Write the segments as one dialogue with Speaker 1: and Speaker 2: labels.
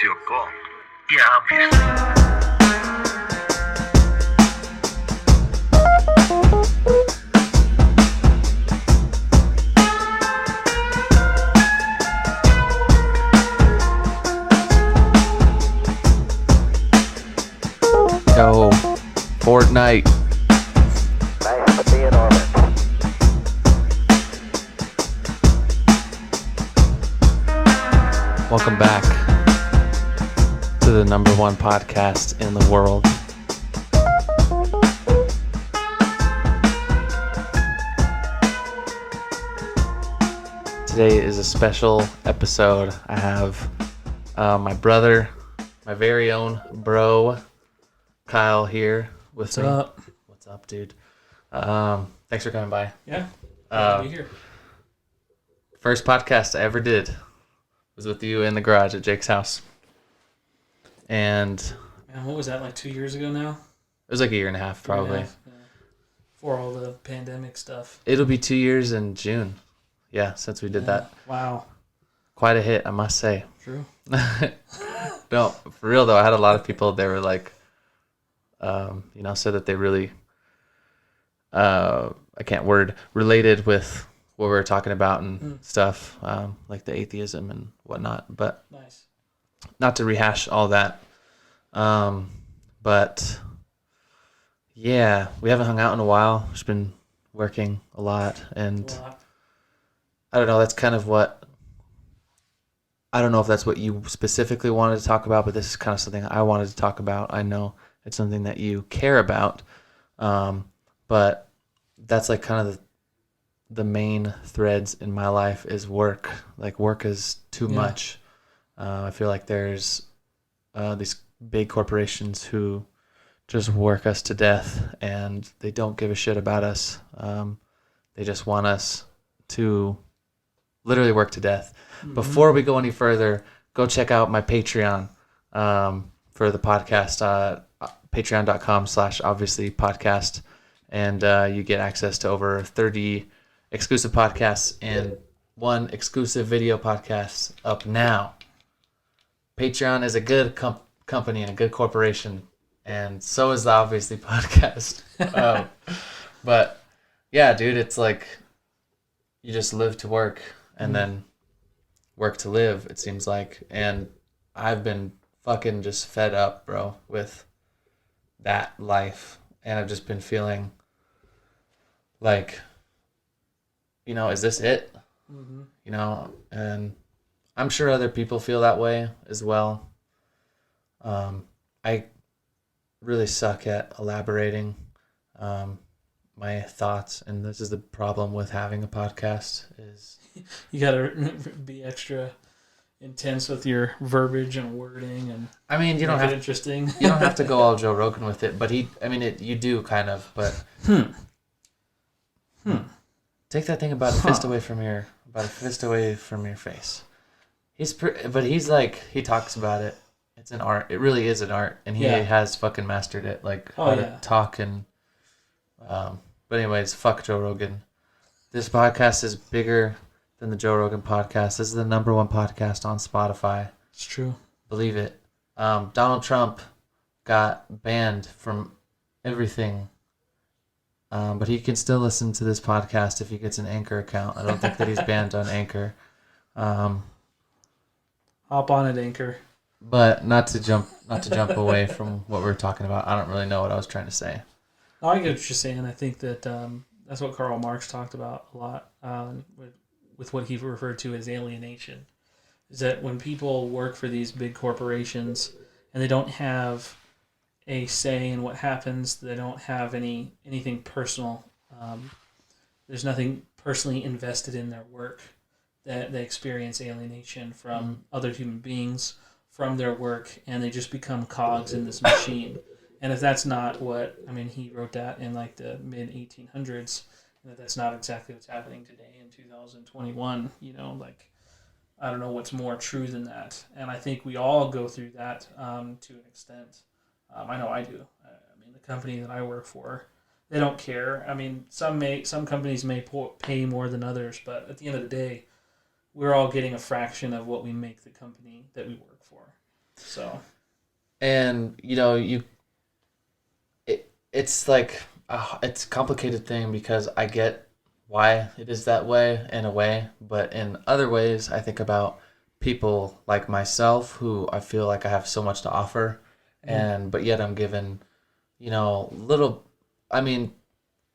Speaker 1: your call. Yeah, obviously.
Speaker 2: Yo, Fortnite.
Speaker 3: Nice to be in orbit.
Speaker 2: Welcome back to the number one podcast in the world. Today is a special episode. I have my brother, my very own bro, Kyle here with me.
Speaker 4: What's up?
Speaker 2: What's up, dude? Thanks for coming by.
Speaker 4: Yeah, glad to be here.
Speaker 2: First podcast I ever did was with you in the garage at Jake's house. And it
Speaker 4: Man, what was that, like 2 years ago now?
Speaker 2: was like a year and a half, probably.
Speaker 4: Yeah. Before all the pandemic stuff.
Speaker 2: It'll be 2 years in June. Yeah, since we did that.
Speaker 4: Wow.
Speaker 2: Quite a hit, I must say.
Speaker 4: True.
Speaker 2: No, for real though, I had a lot of people, they were like, said that they really, related with what we were talking about and stuff, like the atheism and whatnot. But
Speaker 4: Nice.
Speaker 2: not to rehash all that. But yeah, we haven't hung out in a while. Just been working a lot, and I don't know. That's kind of what. I don't know if that's what you specifically wanted to talk about, but this is kind of something I wanted to talk about. I know it's something that you care about, but that's like kind of the main threads in my life is work. Like work is too much. I feel like there's these big corporations who just work us to death, and they don't give a shit about us. They just want us to literally work to death. Before we go any further, go check out my Patreon for the podcast, patreon.com/obviously podcast. And you get access to over 30 exclusive podcasts and one exclusive video podcast up now. Patreon is a good company and a good corporation, and so is the Obviously podcast. But yeah, dude, it's like you just live to work and then work to live, it seems like. And I've been fucking just fed up, bro, with that life. And I've just been feeling like, is this it? And I'm sure other people feel that way as well. I really suck at elaborating my thoughts, and this is the problem with having a podcast is
Speaker 4: You gotta be extra intense with your verbiage and wording, and
Speaker 2: I mean, you don't
Speaker 4: make
Speaker 2: have
Speaker 4: it interesting.
Speaker 2: you don't have to go all Joe Rogan with it, but you do kind of, but take that thing about a fist away from your face. He's like, he talks about it. It's an art. It really is an art, and he has fucking mastered it, like how to talk and but anyways, fuck Joe Rogan. This podcast is bigger than the Joe Rogan podcast. This is the number one podcast on Spotify.
Speaker 4: It's true.
Speaker 2: Believe it. Donald Trump got banned from everything, but he can still listen to this podcast if he gets an Anchor account. I don't think that he's banned on Anchor.
Speaker 4: Hop on it, Anchor.
Speaker 2: But not to jump away from what we were talking about. I don't really know what I was trying to say.
Speaker 4: I get what you're saying. I think that that's what Karl Marx talked about a lot with what he referred to as alienation. Is that when people work for these big corporations and they don't have a say in what happens, they don't have anything personal. There's nothing personally invested in their work, that they experience alienation from other human beings, from their work, and they just become cogs in this machine. And if that's not what, he wrote that in like the mid 1800s, and that's not exactly what's happening today in 2021, I don't know what's more true than that. And I think we all go through that to an extent. I know I do. The company that I work for, they don't care. Some companies may pay more than others, but at the end of the day, we're all getting a fraction of what we make the company that we work for. So,
Speaker 2: And it's like it's a complicated thing because I get why it is that way in a way, but in other ways, I think about people like myself who I feel like I have so much to offer, and but yet I'm given, little. I mean,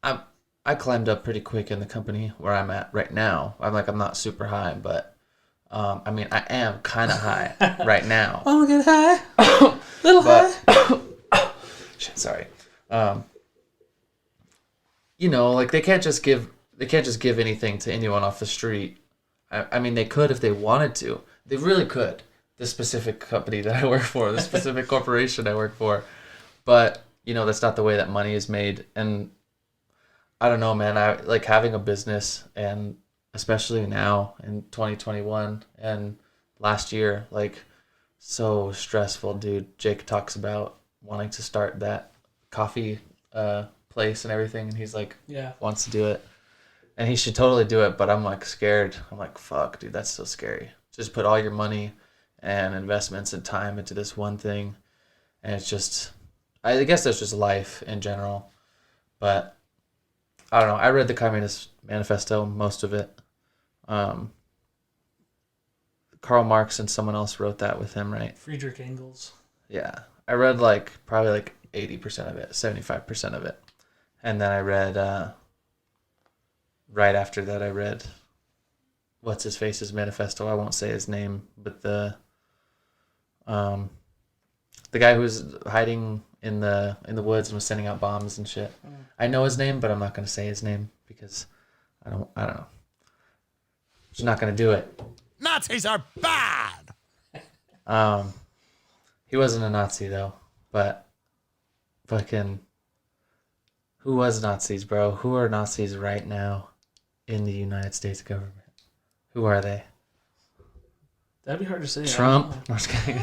Speaker 2: I climbed up pretty quick in the company where I'm at right now. I'm not super high, but I mean, I am kind of high right now.
Speaker 4: oh, get high, little
Speaker 2: But
Speaker 4: high.
Speaker 2: shit, sorry. Like they can't just give anything to anyone off the street. I mean, they could if they wanted to. They really could. The specific company that I work for, the specific corporation I work for, but that's not the way that money is made. And I don't know, man. I like having a business, and especially now in 2021 and last year, like so stressful, dude. Jake talks about wanting to start that coffee place and everything, and he's like,
Speaker 4: Yeah.
Speaker 2: wants to do it, and he should totally do it. But I'm like scared. I'm like, fuck, dude, that's so scary. Just put all your money and investments and time into this one thing, and it's just, I guess that's just life in general. But I don't know. I read the Communist Manifesto, most of it. Karl Marx and someone else wrote that with him, right?
Speaker 4: Friedrich Engels.
Speaker 2: Yeah. I read probably 80% of it, 75% of it. And then I read, right after that, I read what's his face's manifesto. I won't say his name, but the guy who was hiding in the woods and was sending out bombs and shit. I know his name, but I'm not going to say his name because I don't know. Just not going to do it.
Speaker 5: Nazis are bad!
Speaker 2: He wasn't a Nazi though, but fucking who was Nazis, bro? Who are Nazis right now in the United States government? Who are they?
Speaker 4: That'd be hard to say.
Speaker 2: Trump? No, I'm just kidding.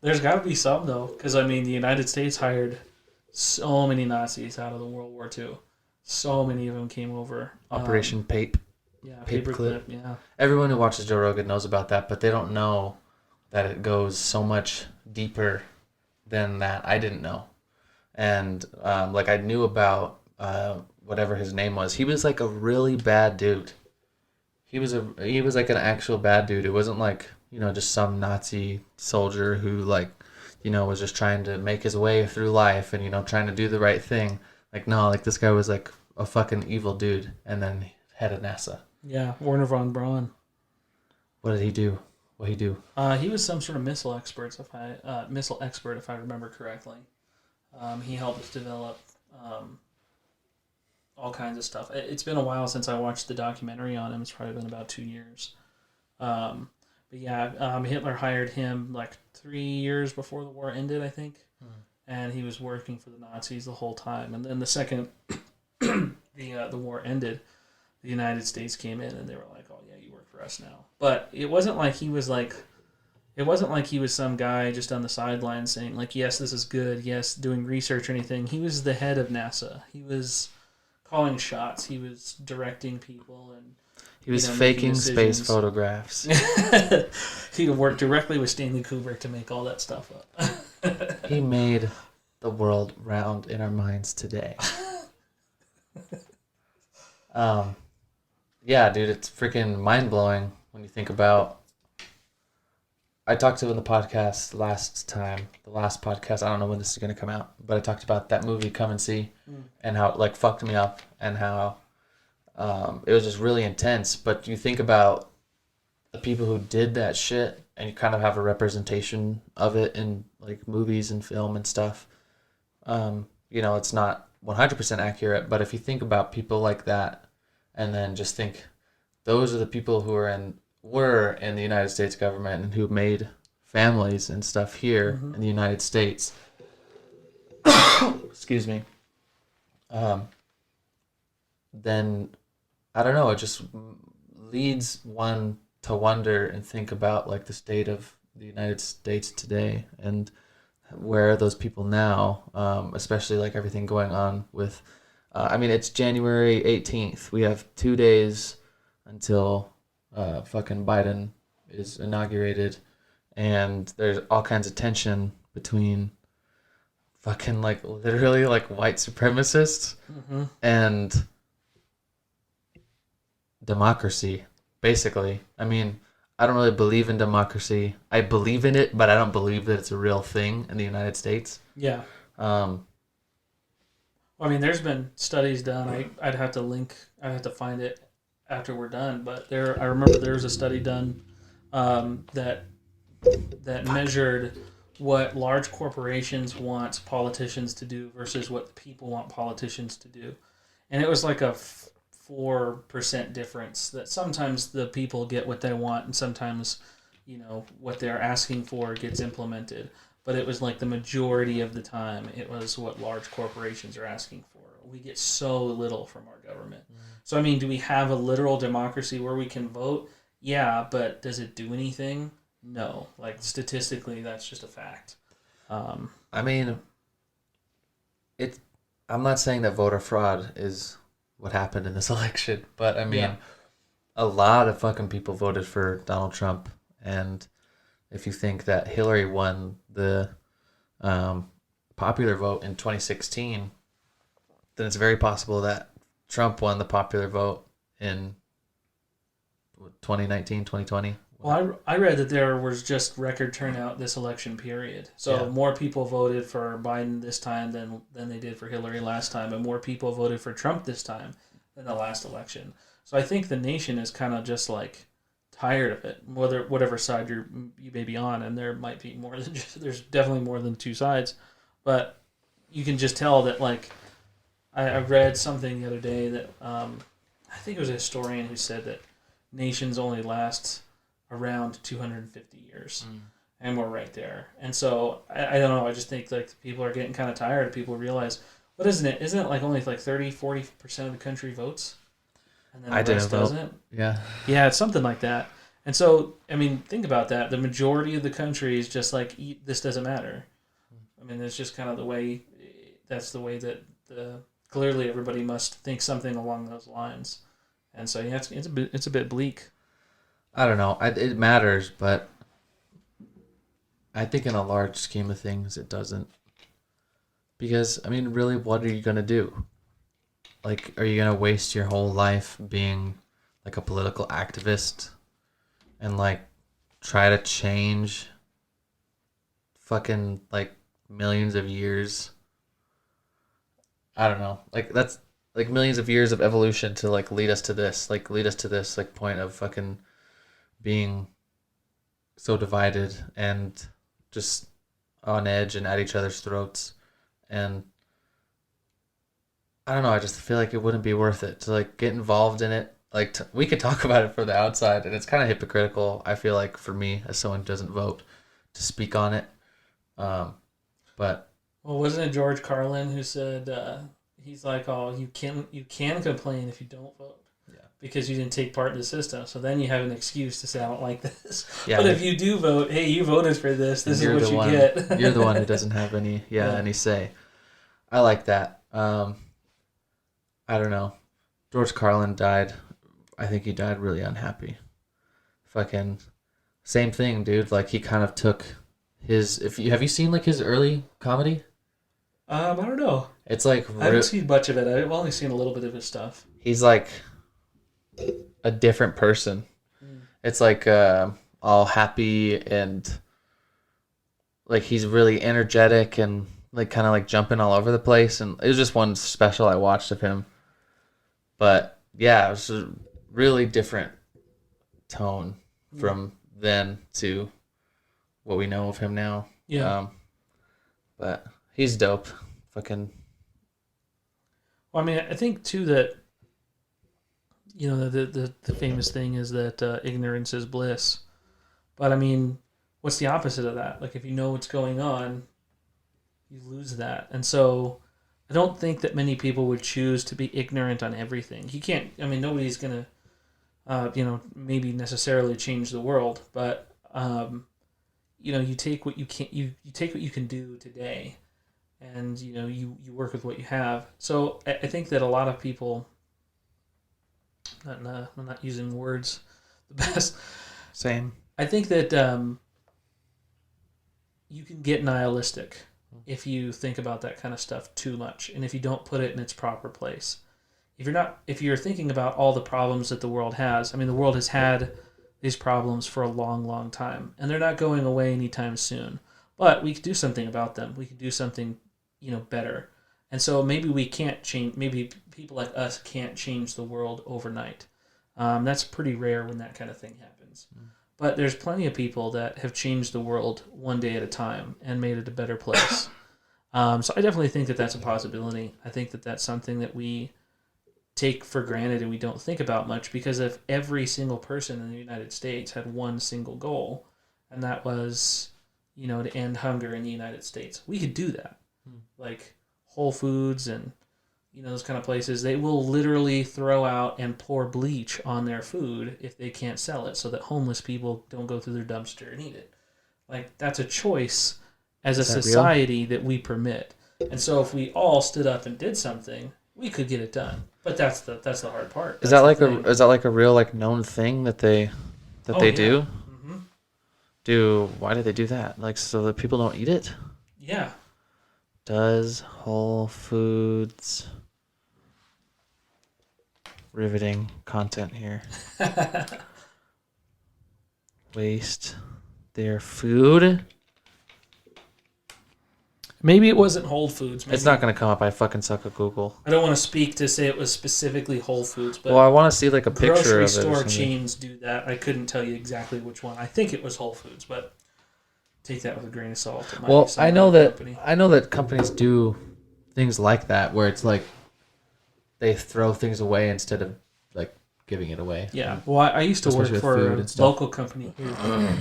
Speaker 4: There's got to be some though, because I mean, the United States hired so many Nazis out of the World War II. So many of them came over.
Speaker 2: Operation Pape.
Speaker 4: Yeah,
Speaker 2: Paperclip.
Speaker 4: Yeah.
Speaker 2: Everyone who watches Joe Rogan knows about that, but they don't know that it goes so much deeper than that. I didn't know. And I knew about whatever his name was. He was like a really bad dude. He was like an actual bad dude. It wasn't like, just some Nazi soldier who was just trying to make his way through life and, trying to do the right thing. Like, no, this guy was like a fucking evil dude and then head of NASA.
Speaker 4: Yeah, Werner von Braun.
Speaker 2: What did he do? What did he do?
Speaker 4: He was some sort of missile expert, if I remember correctly. He helped develop all kinds of stuff. It's been a while since I watched the documentary on him. It's probably been about 2 years. But yeah, Hitler hired him 3 years before the war ended, I think. And he was working for the Nazis the whole time. And then the second the war ended, the United States came in and they were like, "Oh yeah, you work for us now." But it wasn't like he was some guy just on the sidelines saying "Yes, this is good. Yes," doing research or anything. He was the head of NASA. He was calling shots. He was directing people and
Speaker 2: he was faking space photographs.
Speaker 4: He worked directly with Stanley Kubrick to make all that stuff up.
Speaker 2: He made the world round in our minds today. Yeah, dude, it's freaking mind-blowing when you think about... I talked to in the podcast the last podcast, I don't know when this is going to come out, but I talked about that movie, Come and See, and how it fucked me up, and how it was just really intense. But you think about the people who did that shit, and you kind of have a representation of it in movies and film and stuff. It's not 100% accurate, but if you think about people like that, and then just think those are the people who were in the United States government and who made families and stuff here in the United States. Excuse me. Then I don't know, it just leads one to wonder and think about the state of the United States today and where are those people now, especially everything going on with it's January 18th. We have 2 days until fucking Biden is inaugurated, and there's all kinds of tension between fucking like literally like white supremacists and democracy, basically. I mean, I don't really believe in democracy. I believe in it, but I don't believe that it's a real thing in the United States.
Speaker 4: Yeah.
Speaker 2: Um,
Speaker 4: I mean, there's been studies done. I'd have to find it after we're done. But I remember there was a study done that measured what large corporations want politicians to do versus what the people want politicians to do, and it was like a 4% difference. That sometimes the people get what they want, and sometimes, what they're asking for gets implemented. But it was like the majority of the time, it was what large corporations are asking for. We get so little from our government. So, I mean, do we have a literal democracy where we can vote? Yeah, but does it do anything? No. Like, statistically, that's just a fact.
Speaker 2: I mean, I'm not saying that voter fraud is what happened in this election, but I mean, a lot of fucking people voted for Donald Trump, and if you think that Hillary won the popular vote in 2016, then it's very possible that Trump won the popular vote in 2019, 2020.
Speaker 4: Well, I read that there was just record turnout this election period. So more people voted for Biden this time than they did for Hillary last time, and more people voted for Trump this time than the last election. So I think the nation is kind of just like tired of it, whatever side you may be on, and there might be more than there's definitely more than two sides, but you can just tell that, like, I read something the other day that I think it was a historian who said that nations only last around 250 years, and we're right there. And so I don't know, I just think like people are getting kind of tired. People realize, isn't it like only like 30-40% of the country votes? And then the rest doesn't. Yeah, it's something like that. And so, I mean, think about that. The majority of the country is just like, this doesn't matter. I mean, it's just kind of that's the way that clearly everybody must think something along those lines. And so, yeah, it's a bit bleak.
Speaker 2: I don't know. It matters, but I think in a large scheme of things, it doesn't. Because, I mean, really, what are you going to do? Like, are you going to waste your whole life being, like, a political activist and, like, try to change fucking, like, millions of years? I don't know. Like, that's, like, millions of years of evolution to, like, lead us to this. Like, point of fucking being so divided and just on edge and at each other's throats. And I don't know, I just feel like it wouldn't be worth it to like get involved in it. Like we could talk about it from the outside, and it's kind of hypocritical, I feel like, for me as someone who doesn't vote, to speak on it. But
Speaker 4: wasn't it George Carlin who said he's like, oh, you can complain if you don't vote. Because you didn't take part in the system. So then you have an excuse to say, I don't like this. Yeah, but if you do vote, hey, you voted for this. This is what you get.
Speaker 2: You're the one who doesn't have any say. I like that. I don't know. George Carlin died. I think he died really unhappy. Fucking same thing, dude. Like, he kind of took his... have you seen, like, his early comedy?
Speaker 4: I don't know.
Speaker 2: It's like...
Speaker 4: I haven't seen much of it. I've only seen a little bit of his stuff.
Speaker 2: He's like... a different person. It's like all happy and like he's really energetic and like kind of like jumping all over the place, and it was just one special I watched of him. But yeah, it was a really different tone from then to what we know of him now.
Speaker 4: Yeah.
Speaker 2: But he's dope. Fucking.
Speaker 4: Well, I mean, I think too that, you know, the famous thing is that ignorance is bliss. But I mean, what's the opposite of that? Like, if you know what's going on, you lose that. And so I don't think that many people would choose to be ignorant on everything. You can't, I mean, nobody's going to, maybe necessarily change the world, but, you take what you can, you take what you can do today, and, you work with what you have. So I think that a lot of people, I'm not using words the best.
Speaker 2: Same.
Speaker 4: I think that you can get nihilistic if you think about that kind of stuff too much, and if you don't put it in its proper place. If you're thinking about all the problems that the world has, I mean, the world has had these problems for a long, long time, and they're not going away anytime soon. But we could do something about them. We could do something, better. And so maybe we can't change. Maybe people like us can't change the world overnight. That's pretty rare when that kind of thing happens. But there's plenty of people that have changed the world one day at a time and made it a better place. So I definitely think that that's a possibility. I think that that's something that we take for granted and we don't think about much, because if every single person in the United States had one single goal, and that was, to end hunger in the United States, we could do that. Like Whole Foods and those kind of places, they will literally throw out and pour bleach on their food if they can't sell it, so that homeless people don't go through their dumpster and eat it. Like, that's a choice as a society that we permit. And so if we all stood up and did something, we could get it done. But that's the hard part.
Speaker 2: Is that like a real known thing that they do? Mm-hmm. Why do they do that? Like, so that people don't eat it?
Speaker 4: Yeah.
Speaker 2: Does Whole Foods... Riveting content here. Waste their food.
Speaker 4: Maybe it wasn't Whole Foods. Maybe.
Speaker 2: It's not going to come up. I fucking suck at Google.
Speaker 4: I don't want to speak to say it was specifically Whole Foods, but
Speaker 2: well, I want to see like a picture of it.
Speaker 4: Grocery store chains do that. I couldn't tell you exactly which one. I think it was Whole Foods, but take that with a grain of salt.
Speaker 2: Well, I know that companies do things like that, where it's like they throw things away instead of like giving it away.
Speaker 4: Yeah. Well, I used to work for a local company here,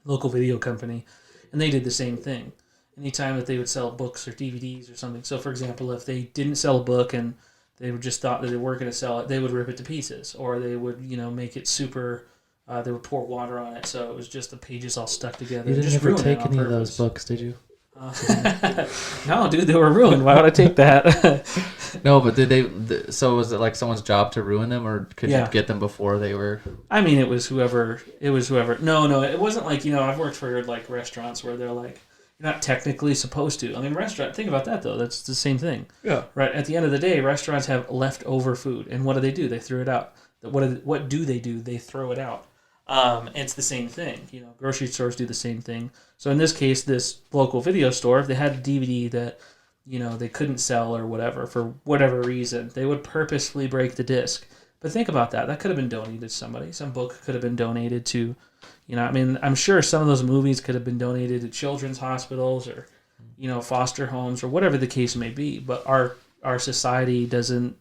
Speaker 4: local video company, and they did the same thing. Anytime that they would sell books or DVDs or something. So, for example, if they didn't sell a book and they just thought that they weren't going to sell it, they would rip it to pieces, or they would, make it super. They would pour water on it, so it was just the pages all stuck together.
Speaker 2: You didn't ever take any of those books, did you?
Speaker 4: No, dude, they were ruined. Why would I take that?
Speaker 2: No, but did they? So was it like someone's job to ruin them, or could you get them before they were?
Speaker 4: I mean, it was whoever. No, it wasn't like I've worked for like restaurants where they're like, you're not technically supposed to. I mean, think about that though. That's the same thing. Yeah. Right. At the end of the day, restaurants have leftover food, and what do? They throw it out. What do? They throw it out. It's the same thing. Grocery stores do the same thing. So in this case, this local video store, if they had a DVD that, they couldn't sell or whatever, for whatever reason, they would purposefully break the disc. But think about that. That could have been donated to somebody. Some book could have been donated to, I'm sure some of those movies could have been donated to children's hospitals or, foster homes or whatever the case may be. But our society doesn't,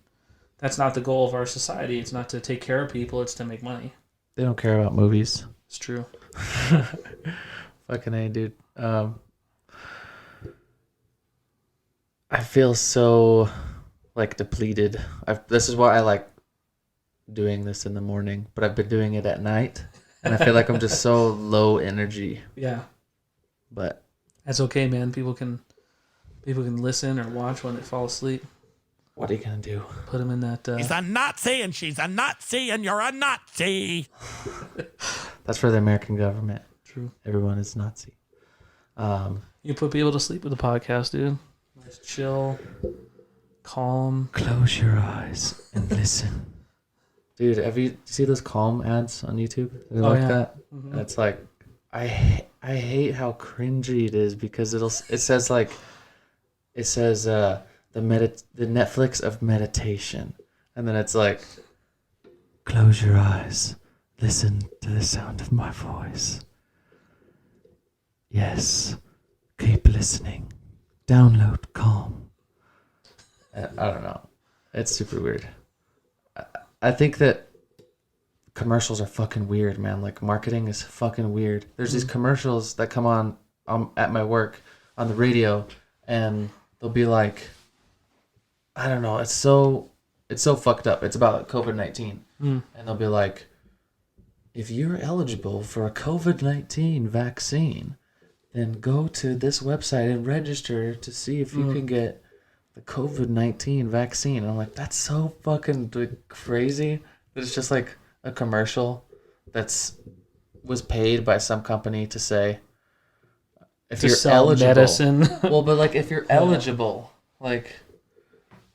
Speaker 4: that's not the goal of our society. It's not to take care of people. It's to make money.
Speaker 2: They don't care about movies.
Speaker 4: It's true.
Speaker 2: Fucking A, dude. I feel so depleted. This is why I like doing this in the morning, but I've been doing it at night, and I feel like I'm just so low energy.
Speaker 4: Yeah.
Speaker 2: But
Speaker 4: that's okay, man. People can listen or watch when they fall asleep.
Speaker 2: What are you gonna do?
Speaker 4: Put them in that.
Speaker 5: He's a Nazi and she's a Nazi and you're a Nazi.
Speaker 2: That's for the American government.
Speaker 4: True.
Speaker 2: Everyone is Nazi.
Speaker 4: You put people to sleep with the podcast, dude. Nice, chill, calm.
Speaker 2: Close your eyes and listen. Dude, have you see those Calm ads on YouTube? You like that? Mm-hmm. And it's like, I hate how cringy it is, because it says the Netflix of meditation, and then it's like, close your eyes, listen to the sound of my voice. Yes, keep listening. Download Calm. I don't know. It's super weird. I think that commercials are fucking weird, man. Like, marketing is fucking weird. There's these commercials that come on at my work on the radio, and they'll be like, I don't know. It's so fucked up. It's about COVID-19, and they'll be like, if you're eligible for a COVID-19 vaccine, then go to this website and register to see if you can get the COVID-19 vaccine. And I'm like, that's so fucking crazy. It's just like a commercial was paid by some company to say, if
Speaker 4: To
Speaker 2: you're
Speaker 4: sell
Speaker 2: eligible.
Speaker 4: medicine.
Speaker 2: Well, but like if you're eligible, like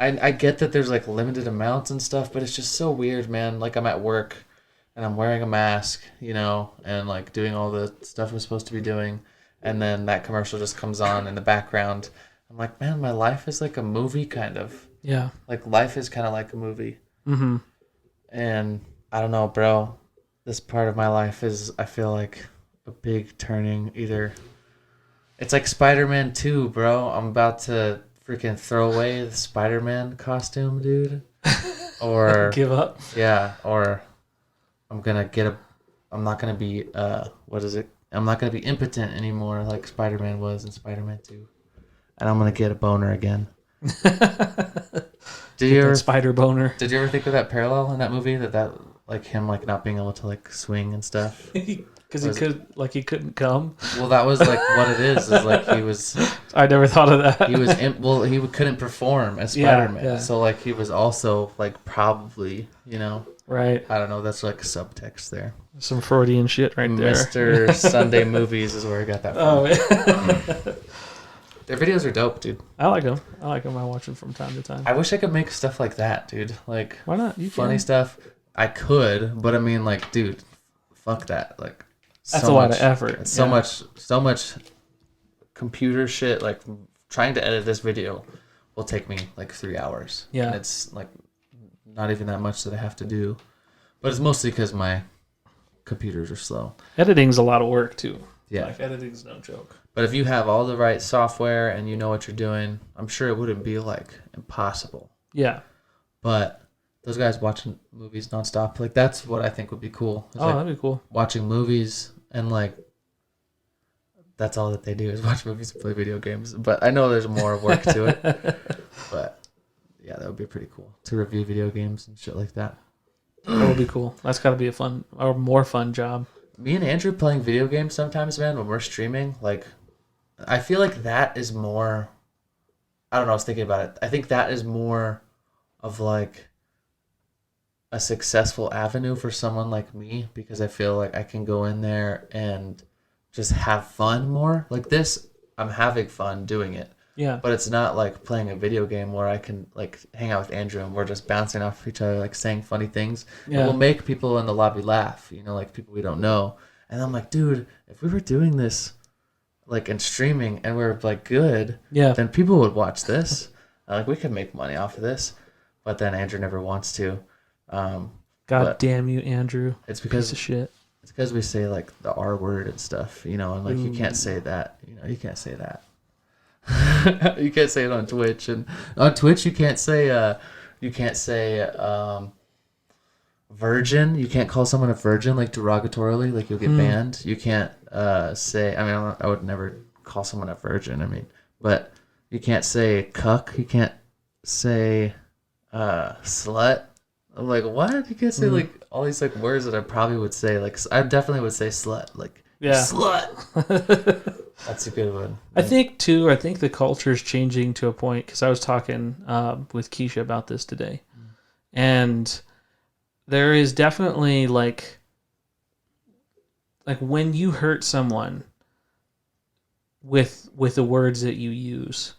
Speaker 2: I get that there's like limited amounts and stuff, but it's just so weird, man. Like I'm at work and I'm wearing a mask, you know, and like doing all the stuff I'm supposed to be doing, and then that commercial just comes on in the background. I'm like, man, my life is like a movie, kind of.
Speaker 4: Yeah.
Speaker 2: Like life is kind of like a movie.
Speaker 4: Mm-hmm.
Speaker 2: And I don't know, bro. This part of my life is, I feel like, a big turning. Either it's like Spider-Man 2, bro. I'm about to freaking throw away the Spider-Man costume, dude. Or
Speaker 4: Give up.
Speaker 2: yeah, or I'm not gonna be I'm not gonna be impotent anymore like Spider-Man was in Spider-Man 2, and I'm gonna get a boner again. Did you ever
Speaker 4: Spider boner.
Speaker 2: Did you ever think of that parallel in that movie, that like him like not being able to like swing and stuff?
Speaker 4: Because he couldn't come.
Speaker 2: Well, that was like what it is like he was
Speaker 4: I never thought of that.
Speaker 2: he couldn't perform as
Speaker 4: Yeah,
Speaker 2: Spider-Man.
Speaker 4: yeah.
Speaker 2: So like he was also like probably, you know,
Speaker 4: Right.
Speaker 2: I don't know, that's like subtext there.
Speaker 4: Some Freudian shit right there.
Speaker 2: Mr. Sunday Movies is where I got that from.
Speaker 4: Oh, yeah.
Speaker 2: Their videos are dope, dude.
Speaker 4: I like them. I watch them from time to time.
Speaker 2: I wish I could make stuff like that, dude. Like
Speaker 4: Why not? You
Speaker 2: funny
Speaker 4: can.
Speaker 2: stuff. I could, but I mean, like, dude, fuck that. Like,
Speaker 4: That's a lot of effort.
Speaker 2: It's
Speaker 4: Yeah.
Speaker 2: so much computer shit. Like, trying to edit this video will take me like 3 hours.
Speaker 4: Yeah.
Speaker 2: And it's like not even that much that I have to do, but it's mostly because my computers are slow.
Speaker 4: Editing's a lot of work too.
Speaker 2: Yeah.
Speaker 4: Like editing's no joke.
Speaker 2: But if you have all the right software and you know what you're doing, I'm sure it wouldn't be like impossible.
Speaker 4: Yeah.
Speaker 2: But those guys watching movies nonstop, like that's what I think would be cool. It's
Speaker 4: Oh,
Speaker 2: like
Speaker 4: that'd be cool.
Speaker 2: watching movies and like that's all that they do is watch movies and play video games. But I know there's more work to it. But yeah, that would be pretty cool to review video games and shit like that.
Speaker 4: That would be cool. That's got to be a fun or more fun job.
Speaker 2: Me and Andrew playing video games sometimes, man, when we're streaming, like I feel like that is more, I don't know, I was thinking about it. I think that is more of like a successful avenue for someone like me, because I feel like I can go in there and just have fun more. Like this, I'm having fun doing it.
Speaker 4: Yeah.
Speaker 2: But it's not like playing a video game where I can like hang out with Andrew and we're just bouncing off each other, like saying funny things.
Speaker 4: Yeah.
Speaker 2: And we'll make people in the lobby laugh, you know, like people we don't know. And I'm like, dude, if we were doing this like in streaming and we were like good,
Speaker 4: Yeah.
Speaker 2: then people would watch this. Like we could make money off of this. But then Andrew never wants to.
Speaker 4: God
Speaker 2: but
Speaker 4: damn you, Andrew.
Speaker 2: it's
Speaker 4: Piece
Speaker 2: because
Speaker 4: of shit.
Speaker 2: it's because we say like the R word and stuff, you know, and like you can't say that, you know, you can't say that. You can't say it on Twitch, and on Twitch you can't say virgin. You can't call someone a virgin like derogatorily, like you'll get banned. You can't say, I mean, I would never call someone a virgin. I mean, but you can't say cuck. You can't say slut. I'm like, what? You can't say like all these like words that I probably would say. Like I definitely would say slut. Like
Speaker 4: Yeah.
Speaker 2: slut. That's a good one.
Speaker 4: I think the culture is changing to a point, because I was talking with Keisha about this today, and there is definitely like when you hurt someone with the words that you use,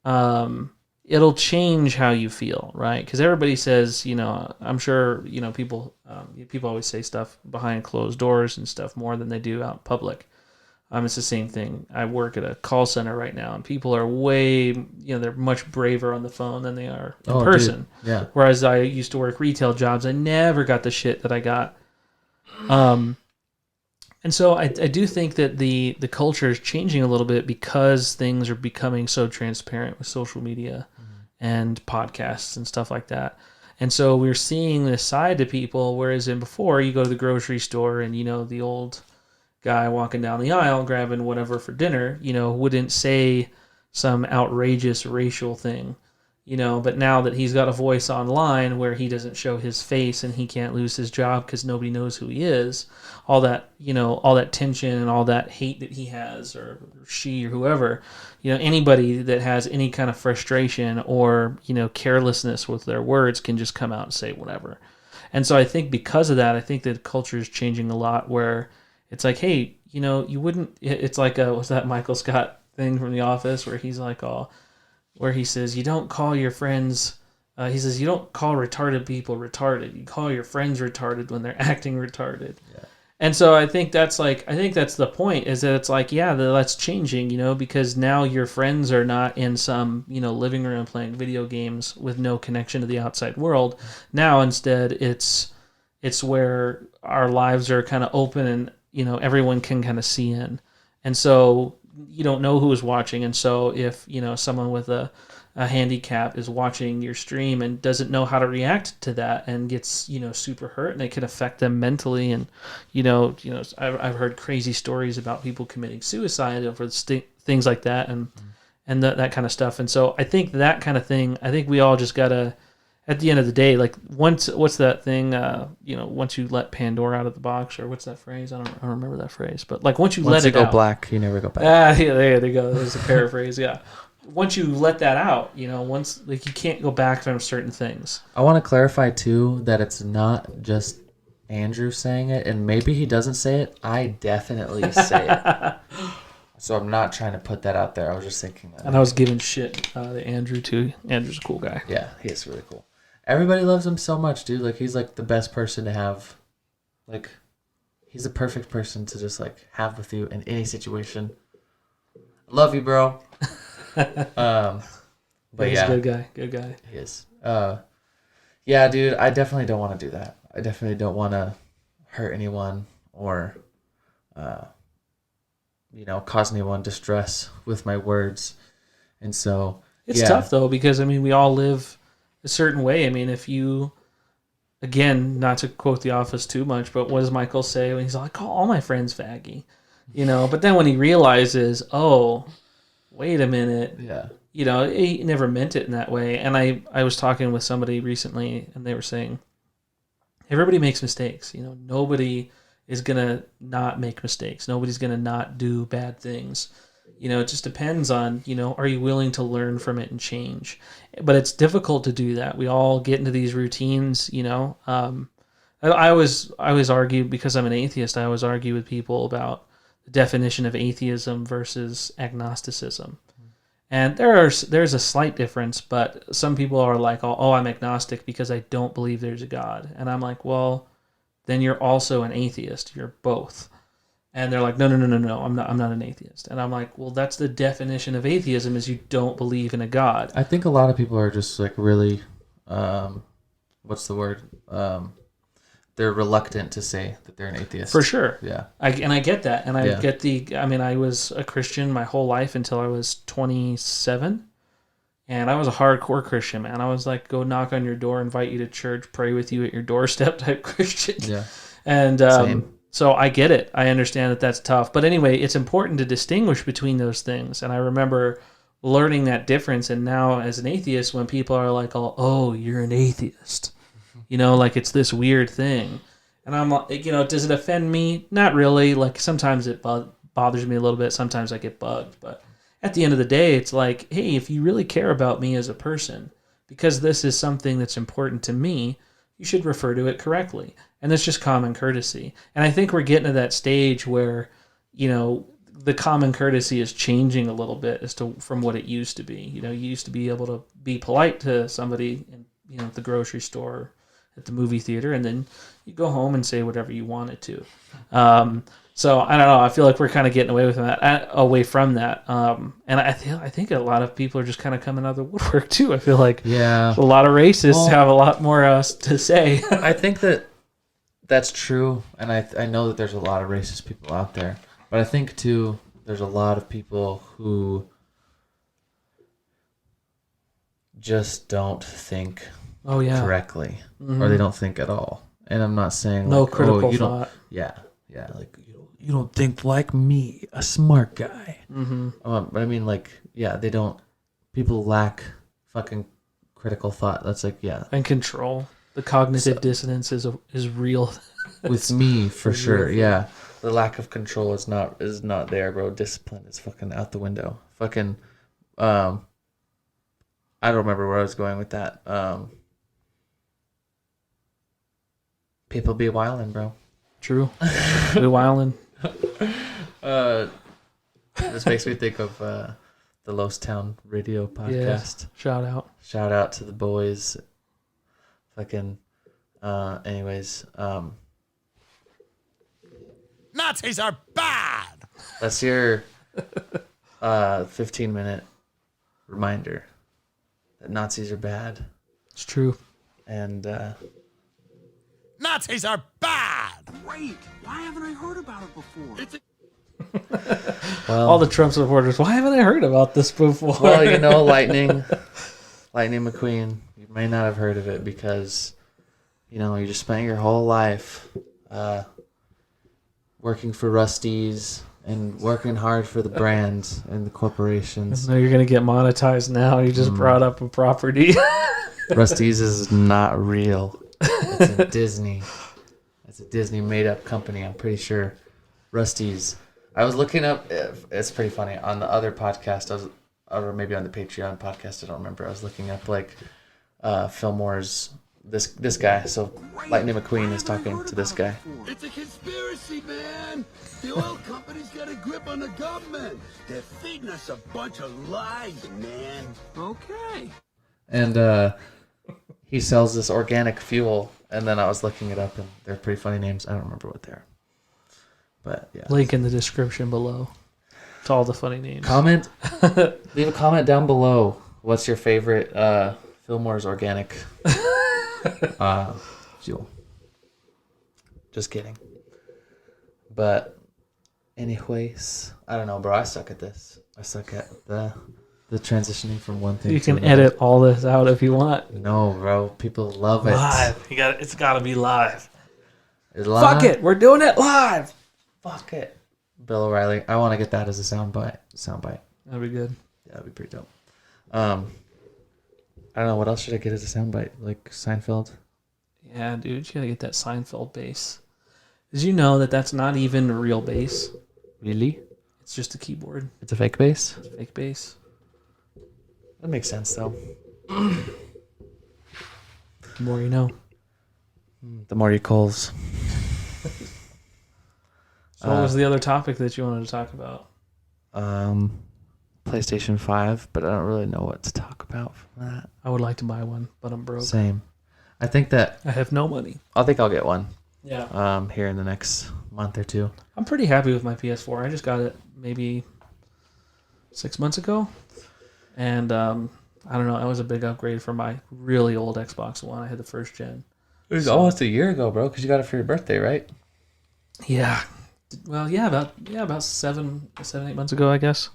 Speaker 4: it'll change how you feel, right? Because everybody says, you know, I'm sure, you know, people always say stuff behind closed doors and stuff more than they do out in public. It's the same thing. I work at a call center right now, and people are they're much braver on the phone than they are in person.
Speaker 2: Dude. Yeah.
Speaker 4: Whereas I used to work retail jobs, I never got the shit that I got. And so I do think that the culture is changing a little bit, because things are becoming so transparent with social media and podcasts and stuff like that. And so we're seeing this side to people, whereas before you go to the grocery store and, you know, the old guy walking down the aisle grabbing whatever for dinner, you know, wouldn't say some outrageous racial thing, you know, but now that he's got a voice online where he doesn't show his face and he can't lose his job because nobody knows who he is, all that, you know, all that tension and all that hate that he has, or she or whoever, you know, anybody that has any kind of frustration or, you know, carelessness with their words can just come out and say whatever. And so I think because of that, I think that culture is changing a lot, where it's like, hey, you wouldn't. It's like what's that Michael Scott thing from The Office where he's like, where he says, you don't call your friends. He says you don't call retarded people retarded. You call your friends retarded when they're acting retarded. Yeah. And so I think that's the point, is that it's like, yeah, that's changing, because now your friends are not in some, living room playing video games with no connection to the outside world. Now instead it's where our lives are kind of open and, everyone can kind of see in. And so you don't know who is watching. And so if, someone with a handicap is watching your stream and doesn't know how to react to that and gets, super hurt, and it can affect them mentally. And, I've heard crazy stories about people committing suicide over things like that and that kind of stuff. And so I think that kind of thing, I think we all just gotta, at the end of the day, like what's that thing, once you let Pandora out of the box, or what's that phrase? I don't remember that phrase, but like once you let it
Speaker 2: go
Speaker 4: out,
Speaker 2: black, you never go back.
Speaker 4: Yeah, there you go. There's a paraphrase. Yeah. Once you let that out, once you can't go back from certain things.
Speaker 2: I want to clarify too that it's not just Andrew saying it, and maybe he doesn't say it. I definitely say it. So I'm not trying to put that out there. I was just thinking that.
Speaker 4: And I was giving shit to Andrew too. Andrew's a cool guy.
Speaker 2: Yeah, he is really cool. Everybody loves him so much, dude. Like, he's like the best person to have. Like, he's the perfect person to just like have with you in any situation. Love you, bro. But
Speaker 4: he's
Speaker 2: yeah,
Speaker 4: a good guy.
Speaker 2: He is. Yeah, dude, I definitely don't want to do that. I definitely don't want to hurt anyone or, cause anyone distress with my words. And so
Speaker 4: it's tough though, because we all live a certain way. If you, again, not to quote The Office too much, but what does Michael say when he's like, call all my friends faggy, but then when he realizes, oh, wait a minute.
Speaker 2: Yeah.
Speaker 4: He never meant it in that way. And I was talking with somebody recently, and they were saying, everybody makes mistakes. Nobody is going to not make mistakes. Nobody's going to not do bad things. It just depends on, are you willing to learn from it and change? But it's difficult to do that. We all get into these routines, I always argue, because I'm an atheist, I always argue with people about the definition of atheism versus agnosticism. And there's a slight difference, but some people are like, oh, I'm agnostic because I don't believe there's a God. And I'm like, well, then you're also an atheist. You're both. And they're like, no, I'm not an atheist. And I'm like, well, that's the definition of atheism, is you don't believe in a God.
Speaker 2: I think a lot of people are just like really, what's the word? They're reluctant to say that they're an atheist.
Speaker 4: For sure.
Speaker 2: Yeah.
Speaker 4: I get that. And I get I was a Christian my whole life until I was 27. And I was a hardcore Christian, man. I was like, go knock on your door, invite you to church, pray with you at your doorstep type Christian.
Speaker 2: Yeah.
Speaker 4: And so I get it. I understand that that's tough. But anyway, it's important to distinguish between those things. And I remember learning that difference. And now as an atheist, when people are like, oh, you're an atheist, like it's this weird thing. And I'm like, does it offend me? Not really. Like sometimes it bothers me a little bit. Sometimes I get bugged. But at the end of the day, it's like, hey, if you really care about me as a person, because this is something that's important to me, you should refer to it correctly. And that's just common courtesy. And I think we're getting to that stage where, the common courtesy is changing a little bit from what it used to be. You used to be able to be polite to somebody in, at the grocery store, at the movie theater, and then you go home and say whatever you wanted to. So I don't know. I feel like we're kind of getting away from that. And I think a lot of people are just kind of coming out of the woodwork too. I feel like a lot of racists have a lot more to say.
Speaker 2: I think that's true, and I know that there's a lot of racist people out there, but I think too there's a lot of people who just don't think correctly, or they don't think at all. And I'm not saying
Speaker 4: no critical thought.
Speaker 2: Like you don't think like me, a smart guy. Mm-hmm. But I mean, they don't. People lack fucking critical thought. That's
Speaker 4: and control. The cognitive dissonance is real.
Speaker 2: With me, for sure. Yeah, the lack of control is not there, bro. Discipline is fucking out the window. Fucking, I don't remember where I was going with that. People be wildin', bro.
Speaker 4: True. Be wildin'.
Speaker 2: This makes me think of the Lost Town Radio podcast.
Speaker 4: Shout out.
Speaker 2: Shout out to the boys. Fucking. Anyways,
Speaker 5: Nazis are bad.
Speaker 2: that's your 15-minute reminder that Nazis are bad,
Speaker 4: It's true.
Speaker 2: and
Speaker 5: Nazis are bad.
Speaker 6: Great! Why haven't I heard about it before?
Speaker 2: well,
Speaker 4: All the Trump supporters. Why haven't I heard about this before?
Speaker 2: well, you know, Lightning McQueen. You may not have heard of it because, you know, you just spent your whole life working for Rusty's and working hard for the brands and the corporations.
Speaker 4: No, you're gonna get monetized now. You just brought up a property.
Speaker 2: Rusty's is not real. It's a Disney. It's a Disney made-up company. I'm pretty sure. Rusty's. I was looking up. It's pretty funny on the other podcast. Or maybe on the Patreon podcast. I don't remember. I was looking up like Fillmore's this guy. So Lightning McQueen is talking to this guy.
Speaker 6: It's a conspiracy, man! The oil company's got a grip on the government. They're feeding us a bunch of lies, man. Okay.
Speaker 2: And he sells this organic fuel. And then I was looking it up, and they're pretty funny names. I don't remember what they are. But yeah.
Speaker 4: Link in the description below to all the funny names.
Speaker 2: Comment. Leave a comment down below. What's your favorite Fillmore's organic fuel? Just kidding. But anyways, I don't know, bro. I suck at this. I suck at the transitioning from one thing
Speaker 4: You
Speaker 2: to
Speaker 4: can
Speaker 2: another.
Speaker 4: edit all this out if you want.
Speaker 2: No, bro. People love it.
Speaker 4: Live. It's gotta be live.
Speaker 2: It's live.
Speaker 4: Fuck it. We're doing it live.
Speaker 2: Fuck it. Bill O'Reilly. I want to get that as a soundbite.
Speaker 4: That'd be good.
Speaker 2: Yeah, that'd be pretty dope. I don't know. What else should I get as a soundbite? Like Seinfeld?
Speaker 4: Yeah, dude, you gotta get that Seinfeld bass. Did you know that that's not even a real bass?
Speaker 2: Really?
Speaker 4: It's just a keyboard.
Speaker 2: It's a fake bass?
Speaker 4: It's a fake bass.
Speaker 2: That makes sense, though.
Speaker 4: The more you know.
Speaker 2: The more you calls.
Speaker 4: So what was the other topic that you wanted to talk about?
Speaker 2: PlayStation 5, but I don't really know what to talk about from that.
Speaker 4: I would like to buy one, but I'm broke.
Speaker 2: Same. I think that
Speaker 4: I have no money.
Speaker 2: I'll get one.
Speaker 4: Yeah.
Speaker 2: Here in the next month or two.
Speaker 4: I'm pretty happy with my PS4. I just got it maybe 6 months ago. And I don't know, that was a big upgrade from my really old Xbox One. I had the first gen.
Speaker 2: It was almost a year ago, bro, because you got it for your birthday, right?
Speaker 4: Yeah. Well, about 7, 8 months ago, I guess.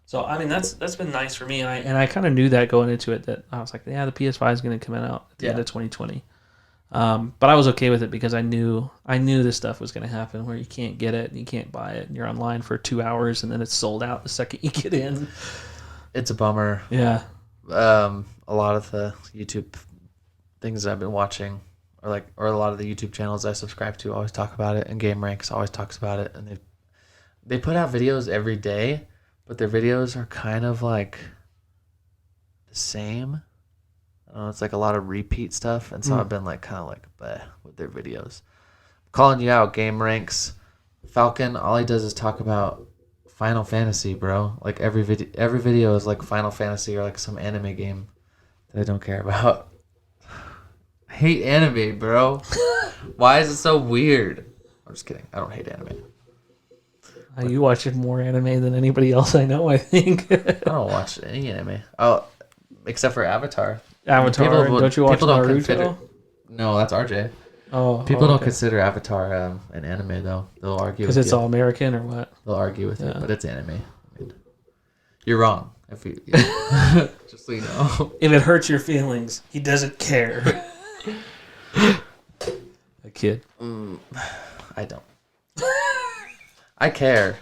Speaker 4: So I mean, that's been nice for me, and I kind of knew that going into it, that I was like, yeah, the PS5 is going to come out at the end of 2020. But I was okay with it because I knew this stuff was going to happen, where you can't get it and you can't buy it, and you're online for 2 hours and then it's sold out the second you get in.
Speaker 2: It's a bummer.
Speaker 4: Yeah.
Speaker 2: A lot of the YouTube things that I've been watching, or a lot of the YouTube channels I subscribe to, always talk about it, and Game Ranks always talks about it, and they put out videos every day, but their videos are kind of like the same. I don't know, it's like a lot of repeat stuff, and so I've been like kind of like bleh with their videos. Calling you out, Game Ranks. Falcon, all he does is talk about Final Fantasy, bro. Like every video is like Final Fantasy or like some anime game that I don't care about. I hate anime, bro. Why is it so weird? I'm just kidding. I don't hate anime.
Speaker 4: You watch more anime than anybody else I know, I think.
Speaker 2: I don't watch any anime. Oh, except for Avatar.
Speaker 4: Avatar, don't you watch Naruto?
Speaker 2: No, that's RJ.
Speaker 4: Oh,
Speaker 2: People don't
Speaker 4: okay.
Speaker 2: consider Avatar an anime, though. They'll argue with
Speaker 4: Because it's
Speaker 2: you.
Speaker 4: all American or what?
Speaker 2: They'll argue with
Speaker 4: Yeah.
Speaker 2: it, but it's anime. I mean, you're wrong. Just so you know.
Speaker 4: If it hurts your feelings, he doesn't care. A kid.
Speaker 2: I don't. I care.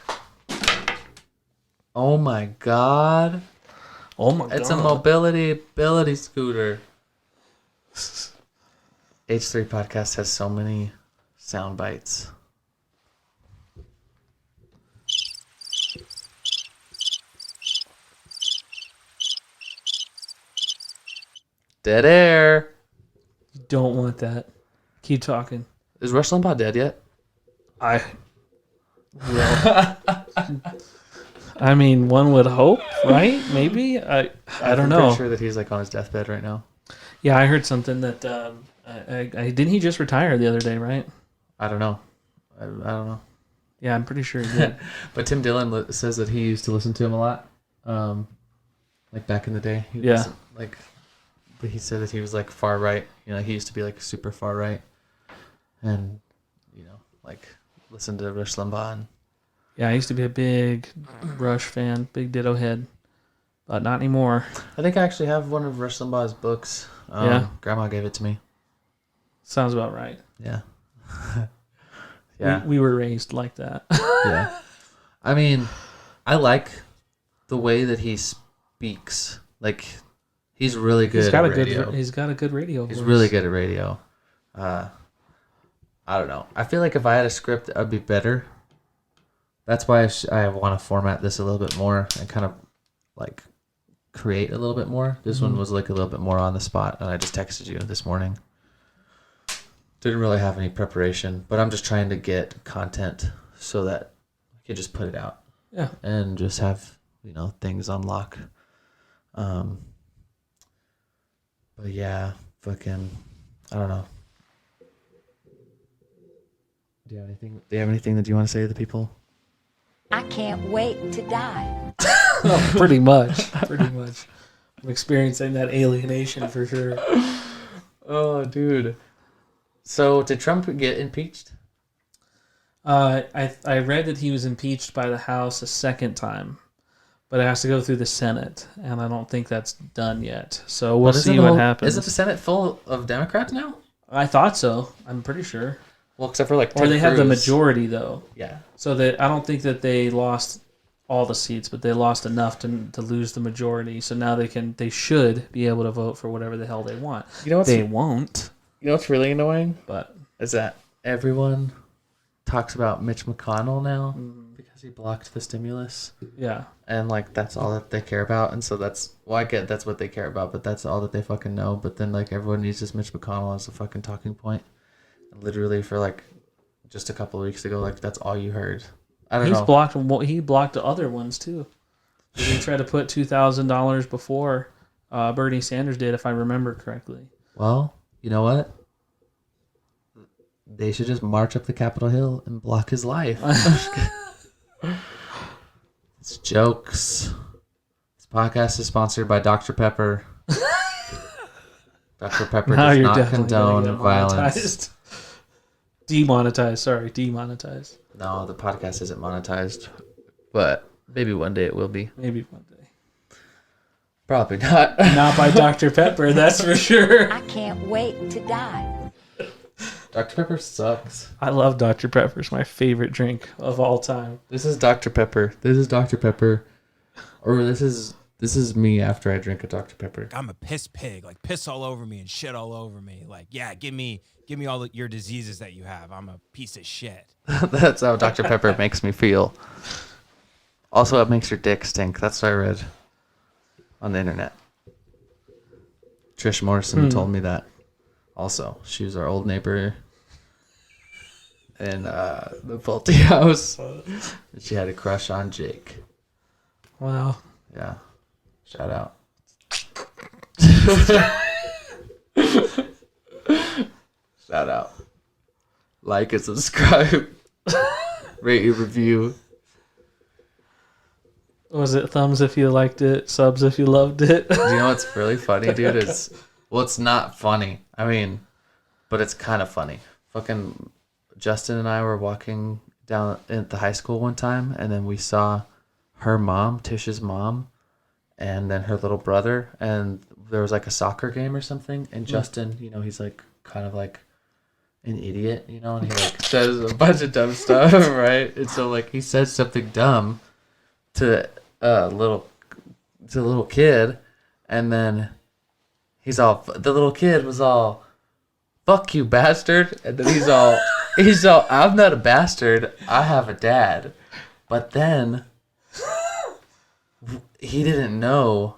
Speaker 2: Oh my god.
Speaker 4: Oh my god.
Speaker 2: It's a mobility ability scooter. H3 Podcast has so many sound bites. Dead air.
Speaker 4: You don't want that. Keep talking.
Speaker 2: Is Rush Limbaugh dead yet?
Speaker 4: I will. I mean, one would hope, right? Maybe. I don't know.
Speaker 2: I'm pretty sure that he's like on his deathbed right now.
Speaker 4: Yeah, I heard something that didn't he just retire the other day, right?
Speaker 2: I don't know. I don't know.
Speaker 4: Yeah, I'm pretty sure he did.
Speaker 2: But Tim Dillon says that he used to listen to him a lot, like back in the day. He
Speaker 4: Yeah.
Speaker 2: was, like, but he said that he was like far right. You know, he used to be like super far right, and like listen to Rush Limbaugh. And
Speaker 4: Yeah, I used to be a big Rush fan, big Ditto head, but not anymore.
Speaker 2: I think I actually have one of Rush Limbaugh's books.
Speaker 4: Yeah.
Speaker 2: Grandma gave it to me.
Speaker 4: Sounds about right.
Speaker 2: Yeah. Yeah.
Speaker 4: We were raised like that.
Speaker 2: Yeah. I mean, I like the way that he speaks. Like, he's really good at radio.
Speaker 4: He's got a good radio voice.
Speaker 2: He's really good at radio. I don't know. I feel like if I had a script, I'd be better. That's why I want to format this a little bit more and kind of like create a little bit more. This one was like a little bit more on the spot, and I just texted you this morning. Didn't really have any preparation, but I'm just trying to get content so that I can just put it out.
Speaker 4: Yeah.
Speaker 2: And just have, things on lock. But yeah, fucking, I don't know. Do you have anything that you want to say to the people?
Speaker 7: I can't wait to die.
Speaker 4: Pretty much. Pretty much. I'm experiencing that alienation for sure.
Speaker 2: Oh, dude. So, did Trump get impeached?
Speaker 4: I read that he was impeached by the House a second time, but it has to go through the Senate, and I don't think that's done yet. So we'll see what happens.
Speaker 2: Isn't the Senate full of Democrats now?
Speaker 4: I thought so. I'm pretty sure.
Speaker 2: Well, except for like
Speaker 4: Or
Speaker 2: Ted
Speaker 4: they have the
Speaker 2: Cruz.
Speaker 4: majority though.
Speaker 2: Yeah.
Speaker 4: So that I don't think that they lost all the seats, but they lost enough to lose the majority. So now they should be able to vote for whatever the hell they want.
Speaker 2: You know what's
Speaker 4: They won't,
Speaker 2: what's really annoying?
Speaker 4: but
Speaker 2: Is that everyone talks about Mitch McConnell now because he blocked the stimulus,
Speaker 4: yeah.
Speaker 2: and like that's all that they care about, and so I get that's what they care about, but that's all that they fucking know. But then like everyone uses Mitch McConnell as a fucking talking point. Literally for like just a couple of weeks ago, like that's all you heard. I don't know.
Speaker 4: He blocked other ones too. He tried to put $2,000 before Bernie Sanders did, if I remember correctly.
Speaker 2: Well, you know what? They should just march up the Capitol Hill and block his life. It's jokes. This podcast is sponsored by Dr. Pepper. Dr. Pepper
Speaker 4: Now
Speaker 2: does
Speaker 4: you're
Speaker 2: not
Speaker 4: definitely gonna
Speaker 2: condone
Speaker 4: get
Speaker 2: violence.
Speaker 4: Demonetized.
Speaker 2: No, the podcast isn't monetized, but maybe one day it will be.
Speaker 4: Maybe one day.
Speaker 2: Probably not.
Speaker 4: Not by Dr. Pepper, that's for sure.
Speaker 7: I can't wait to die.
Speaker 2: Dr. Pepper sucks.
Speaker 4: I love Dr. Pepper. It's my favorite drink of all time.
Speaker 2: This is Dr. Pepper. This is Dr. Pepper. Or this is me after I drink a Dr. Pepper.
Speaker 8: I'm a piss pig, like piss all over me and shit all over me. Like, yeah, give me all your diseases that you have. I'm a piece of shit.
Speaker 2: That's how Dr. Pepper makes me feel. Also, it makes your dick stink. That's what I read on the internet. Trish Morrison told me that. Also, she was our old neighbor in the Pulte house. She had a crush on Jake.
Speaker 4: Wow.
Speaker 2: Yeah. Shout out. Shout out. Like and subscribe. Rate and review.
Speaker 4: Was it thumbs if you liked it, subs if you loved it?
Speaker 2: Do you know what's really funny, dude? It's not funny. I mean, but it's kind of funny. Fucking Justin and I were walking down at the high school one time, and then we saw her mom, Tish's mom, and then her little brother, and there was like a soccer game or something, and Justin, he's like kind of like an idiot, and he like says a bunch of dumb stuff, right? And so like he says something dumb to a little kid, and then the little kid was all, "Fuck you, bastard," and then he's all, "I'm not a bastard, I have a dad," but then he didn't know.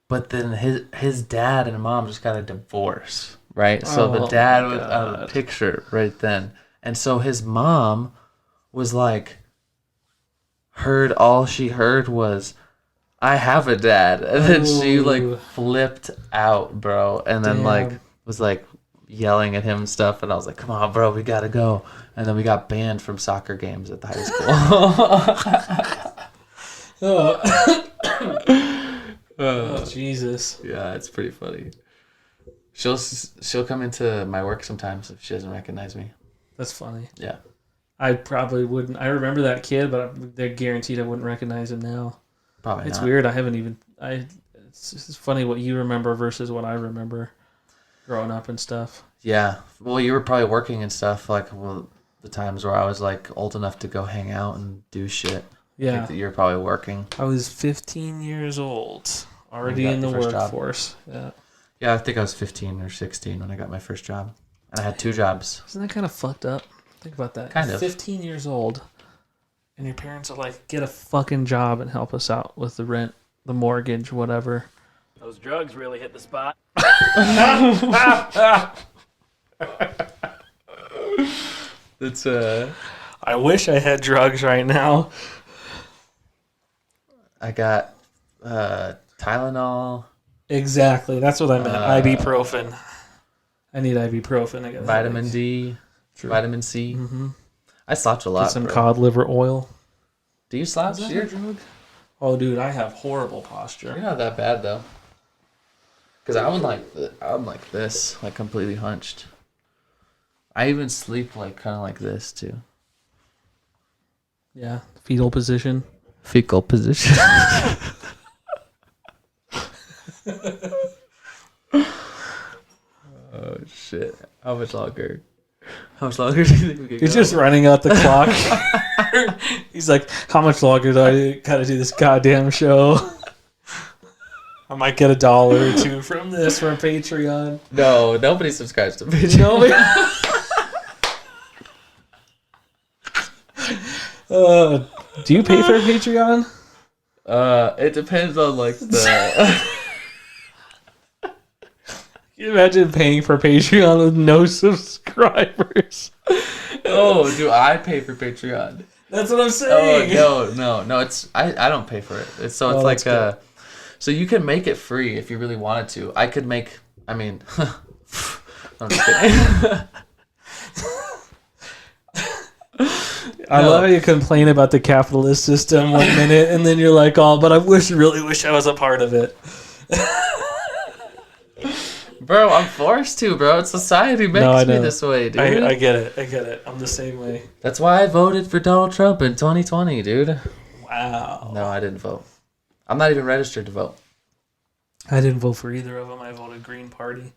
Speaker 2: But then his dad and mom just got a divorce, right? So the dad was out of the picture right then. And so his mom was like, all she heard was, "I have a dad," and then she like flipped out, bro, and then like was like yelling at him and stuff, and I was like, "Come on, bro, we gotta go." And then we got banned from soccer games at the high school.
Speaker 4: Oh, Jesus.
Speaker 2: Yeah, it's pretty funny. She'll come into my work sometimes if she doesn't recognize me.
Speaker 4: That's funny.
Speaker 2: Yeah.
Speaker 4: I probably wouldn't. I remember that kid, but they're guaranteed I wouldn't recognize him now.
Speaker 2: Probably
Speaker 4: It's
Speaker 2: not.
Speaker 4: weird. I haven't even. It's funny what you remember versus what I remember growing up and stuff.
Speaker 2: Yeah. Well, you were probably working and stuff, like the times where I was like old enough to go hang out and do shit. I
Speaker 4: Yeah.
Speaker 2: think that you're probably working.
Speaker 4: I was 15 years old, already
Speaker 2: You got
Speaker 4: in the
Speaker 2: your first job?
Speaker 4: workforce. Yeah.
Speaker 2: Yeah, I think I was 15 or 16 when I got my first job. And I had 2 jobs.
Speaker 4: Isn't that kind of fucked up? Think about that.
Speaker 2: Kind of.
Speaker 4: 15 years old, and your parents are like, get a fucking job and help us out with the rent, the mortgage, whatever.
Speaker 9: Those drugs really hit the spot.
Speaker 2: It's
Speaker 4: I wish I had drugs right now.
Speaker 2: I got Tylenol,
Speaker 4: Exactly. That's what I meant. Ibuprofen. I need ibuprofen. I got
Speaker 2: vitamin D, vitamin C.
Speaker 4: Mm-hmm.
Speaker 2: I slouch a lot.
Speaker 4: Get some
Speaker 2: bro.
Speaker 4: cod liver oil.
Speaker 2: Do you slouch?
Speaker 4: Is that a drug? Oh, dude, I have horrible posture.
Speaker 2: You're not that bad though. Cause I'm like this, like completely hunched. I even sleep like kind of like this too.
Speaker 4: Yeah, fetal position.
Speaker 2: Fecal position. Oh shit! How much longer? How much longer do you think we could
Speaker 4: He's
Speaker 2: go?
Speaker 4: just running out the clock. He's like, how much longer do I gotta do this goddamn show? I might get $1 or $2 from this from Patreon.
Speaker 2: No, nobody subscribes to Patreon.
Speaker 4: Nobody. Do you pay for Patreon?
Speaker 2: It depends on like the.
Speaker 4: Can you imagine paying for Patreon with no subscribers?
Speaker 2: Oh, do I pay for Patreon?
Speaker 4: That's what I'm saying.
Speaker 2: Oh no! It's I don't pay for it. It's
Speaker 4: Oh,
Speaker 2: like
Speaker 4: that's good.
Speaker 2: so you can make it free if you really wanted to. I could make. I mean, I'm just kidding.
Speaker 4: I love how you complain about the capitalist system 1 minute, and then you're like, "Oh, but I really wish I was a part of it."
Speaker 2: Bro, I'm forced to, bro. It's society makes
Speaker 4: I
Speaker 2: me
Speaker 4: know.
Speaker 2: this way, dude.
Speaker 4: I get it. I'm the same way.
Speaker 2: That's why I voted for Donald Trump in 2020, dude.
Speaker 4: Wow.
Speaker 2: No, I didn't vote. I'm not even registered to vote.
Speaker 4: I didn't vote for either of them. I voted Green Party.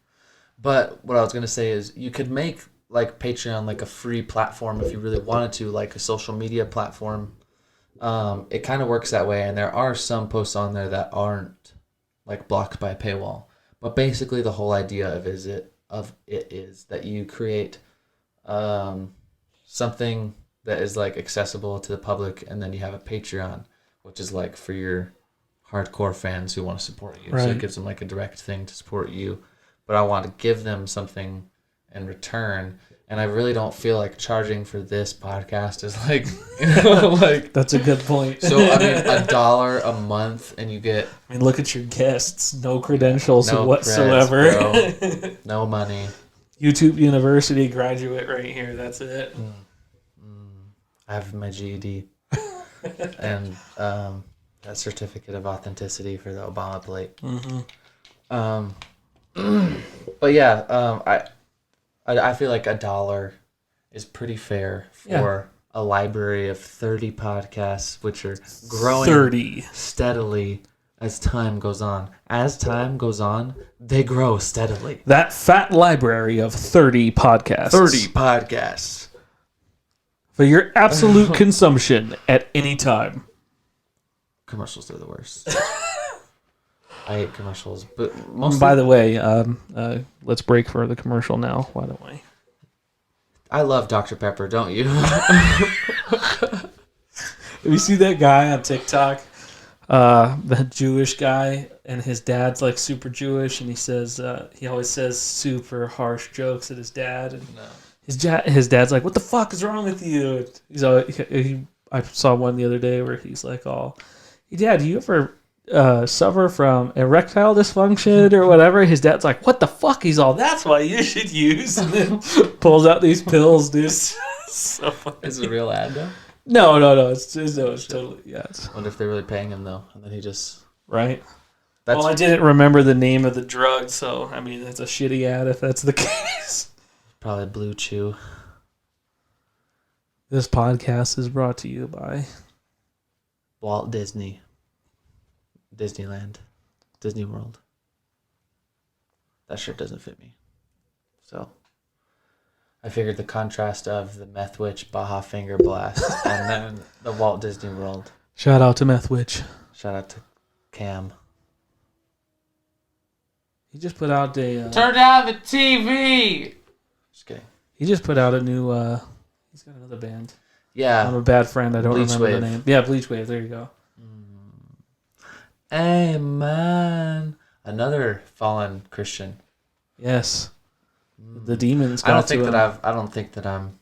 Speaker 2: But what I was gonna say is you could make like Patreon like a free platform if you really wanted to, like a social media platform. It kind of works that way, and there are some posts on there that aren't like blocked by a paywall. But basically, the whole idea of it is that you create something that is like accessible to the public, and then you have a Patreon, which is like for your hardcore fans who want to support you. So
Speaker 4: Right.
Speaker 2: it gives them like a direct thing to support you. But I want to give them something in return, and I really don't feel like charging for this podcast is like, like.
Speaker 4: That's a good point.
Speaker 2: So I mean, $1 a month, and you get
Speaker 4: I mean, look at your guests. No credentials
Speaker 2: no
Speaker 4: whatsoever.
Speaker 2: creds, bro. No money.
Speaker 4: YouTube University graduate right here. That's it.
Speaker 2: I have my GED and that certificate of authenticity for the Obama plate. But yeah, I feel like $1 is pretty fair for a library of 30 podcasts, which are growing
Speaker 4: 30.
Speaker 2: steadily as time goes on. As time goes on, they grow steadily.
Speaker 4: That fat library of 30 podcasts.
Speaker 2: 30 podcasts.
Speaker 4: For your absolute consumption at any time.
Speaker 2: Commercials are the worst. I hate commercials, but mostly
Speaker 4: By the way, let's break for the commercial now. Why don't we?
Speaker 2: I love Dr. Pepper, don't you?
Speaker 4: Have you seen that guy on TikTok? the Jewish guy, and his dad's like super Jewish, and he says he always says super harsh jokes at his dad, and his dad's like, "What the fuck is wrong with you?" I saw one the other day where he's like, "Oh, hey, Dad, do you ever suffer from erectile dysfunction or whatever?" His dad's like, "What the fuck?" He's all, "That's what you should use," and then pulls out these pills, dude. So funny.
Speaker 2: Is it a real ad though?
Speaker 4: No. It's totally It's
Speaker 2: Wonder if they're really paying him though, and then he just
Speaker 4: right.
Speaker 2: that's
Speaker 4: Well, I didn't remember the name of the drug, so I mean, it's a shitty ad if that's the case.
Speaker 2: probably Blue Chew.
Speaker 4: This podcast is brought to you by
Speaker 2: Walt Disney. Disneyland. Disney World. That shirt doesn't fit me. So I figured the contrast of the Meth Witch Baja Finger Blast and then the Walt Disney World.
Speaker 4: Shout out to Meth Witch.
Speaker 2: Shout out to Cam.
Speaker 4: He just put out a.
Speaker 2: Turn down the TV. Just kidding.
Speaker 4: He just put out a new. He's got another band.
Speaker 2: Yeah.
Speaker 4: I'm a bad friend. I don't
Speaker 2: Bleach
Speaker 4: remember
Speaker 2: Wave.
Speaker 4: the name. Yeah, Bleach Wave. There you go.
Speaker 2: Hey man, another fallen Christian.
Speaker 4: Yes. The demons.
Speaker 2: I don't
Speaker 4: got
Speaker 2: think
Speaker 4: to
Speaker 2: that
Speaker 4: him.
Speaker 2: I don't think that I'm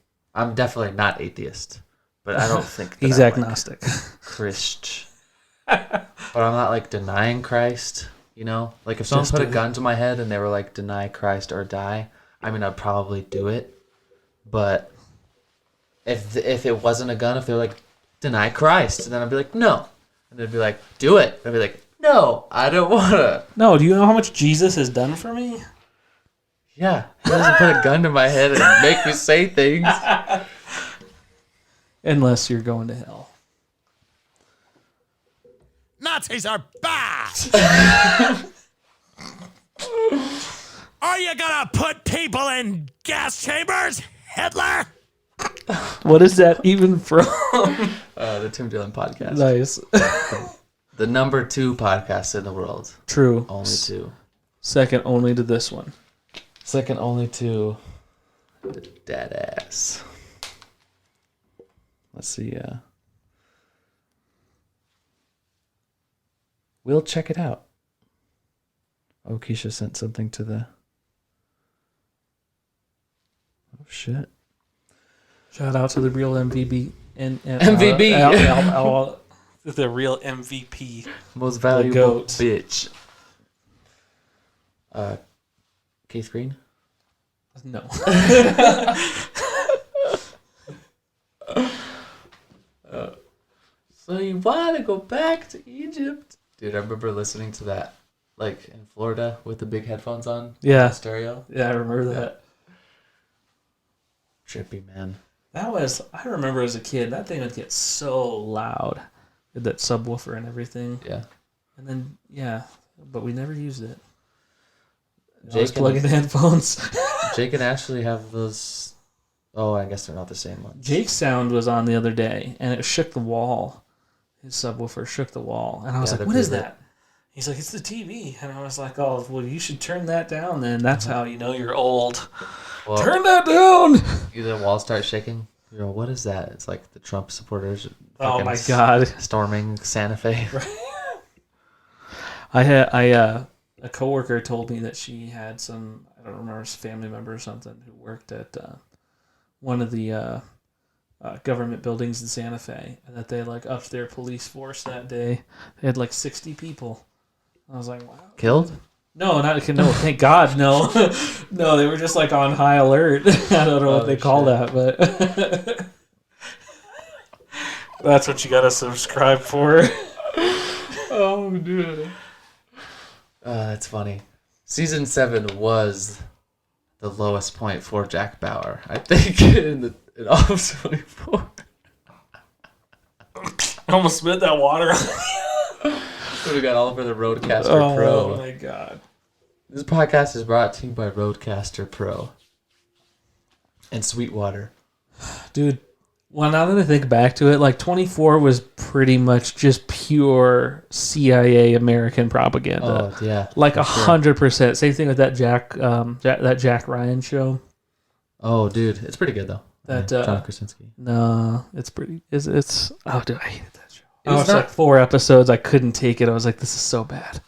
Speaker 2: definitely not atheist, but I don't think that
Speaker 4: He's
Speaker 2: I'm
Speaker 4: agnostic.
Speaker 2: Like Christ. But I'm not like denying Christ. You know, like if someone
Speaker 4: Just
Speaker 2: put a
Speaker 4: do it.
Speaker 2: gun to my head and they were like, "Deny Christ or die," I mean, I'd probably do it. But if it wasn't a gun, if they were like, "Deny Christ," then I'd be like, "No," and they'd be like, "Do it," and I'd be like, "No, I don't wanna."
Speaker 4: No, do you know how much Jesus has done for me?
Speaker 2: Yeah, he doesn't put a gun to my head and make me say things.
Speaker 4: Unless you're going to hell.
Speaker 5: Nazis are bad! Are you gonna put people in gas chambers, Hitler?
Speaker 4: What is that even from?
Speaker 2: The Tim Dillon podcast.
Speaker 4: Nice.
Speaker 2: The number 2 podcast in the world.
Speaker 4: True.
Speaker 2: Only 2.
Speaker 4: Second only to this one.
Speaker 2: Second only to the dead ass. Let's see. We'll check it out. Oh, Keisha sent something to the. Oh shit!
Speaker 4: Shout out to the real MVP and
Speaker 2: MVP.
Speaker 4: The real MVP.
Speaker 2: Most valuable
Speaker 4: goat.
Speaker 2: bitch. Keith Green.
Speaker 4: No.
Speaker 2: So you want to go back to Egypt? Dude, I remember listening to that, like in Florida with the big headphones on.
Speaker 4: Yeah.
Speaker 2: Stereo.
Speaker 4: Yeah, I remember that.
Speaker 2: Trippy, man.
Speaker 4: I remember as a kid, that thing would get so loud. With that subwoofer and everything.
Speaker 2: Yeah.
Speaker 4: And then, yeah, but we never used it. I
Speaker 2: Jake
Speaker 4: was plugging in headphones.
Speaker 2: Jake and Ashley have those. Oh, I guess they're not the same ones.
Speaker 4: Jake's sound was on the other day, and it shook the wall. His subwoofer shook the wall. And I was
Speaker 2: Yeah,
Speaker 4: like, what is that? He's like, it's the TV. And I was like, oh, well, you should turn that down then. That's how you know you're old.
Speaker 2: Well,
Speaker 4: Turn that down!
Speaker 2: the walls start shaking. You go, what is that? It's like the Trump supporters.
Speaker 4: Oh
Speaker 2: fucking
Speaker 4: my God.
Speaker 2: Storming Santa Fe.
Speaker 4: A coworker told me that she had some, I don't remember, family member or something who worked at one of the government buildings in Santa Fe, and that they like upped their police force that day. They had like 60 people. I was like, wow.
Speaker 2: Killed?
Speaker 4: No, thank God, no. No, they were just like on high alert. I don't know what they call that, but that's what you gotta subscribe for. Oh, dude.
Speaker 2: That's funny. Season 7 was the lowest point for Jack Bauer, I think, in all of 24.
Speaker 4: I almost spit that water on.
Speaker 2: We got all over the Roadcaster
Speaker 4: Oh
Speaker 2: Pro.
Speaker 4: my God.
Speaker 2: This podcast is brought to you by Roadcaster Pro and Sweetwater.
Speaker 4: Dude, well, now that I think back to it, like 24 was pretty much just pure CIA American propaganda.
Speaker 2: Oh yeah,
Speaker 4: like
Speaker 2: for sure.
Speaker 4: 100%. Same thing with that Jack Ryan show.
Speaker 2: Oh, dude, it's pretty good though.
Speaker 4: That
Speaker 2: John Krasinski.
Speaker 4: No, it's pretty. It's oh, dude, I hated that show. I watched like 4 episodes. I couldn't take it. I was like, this is so bad.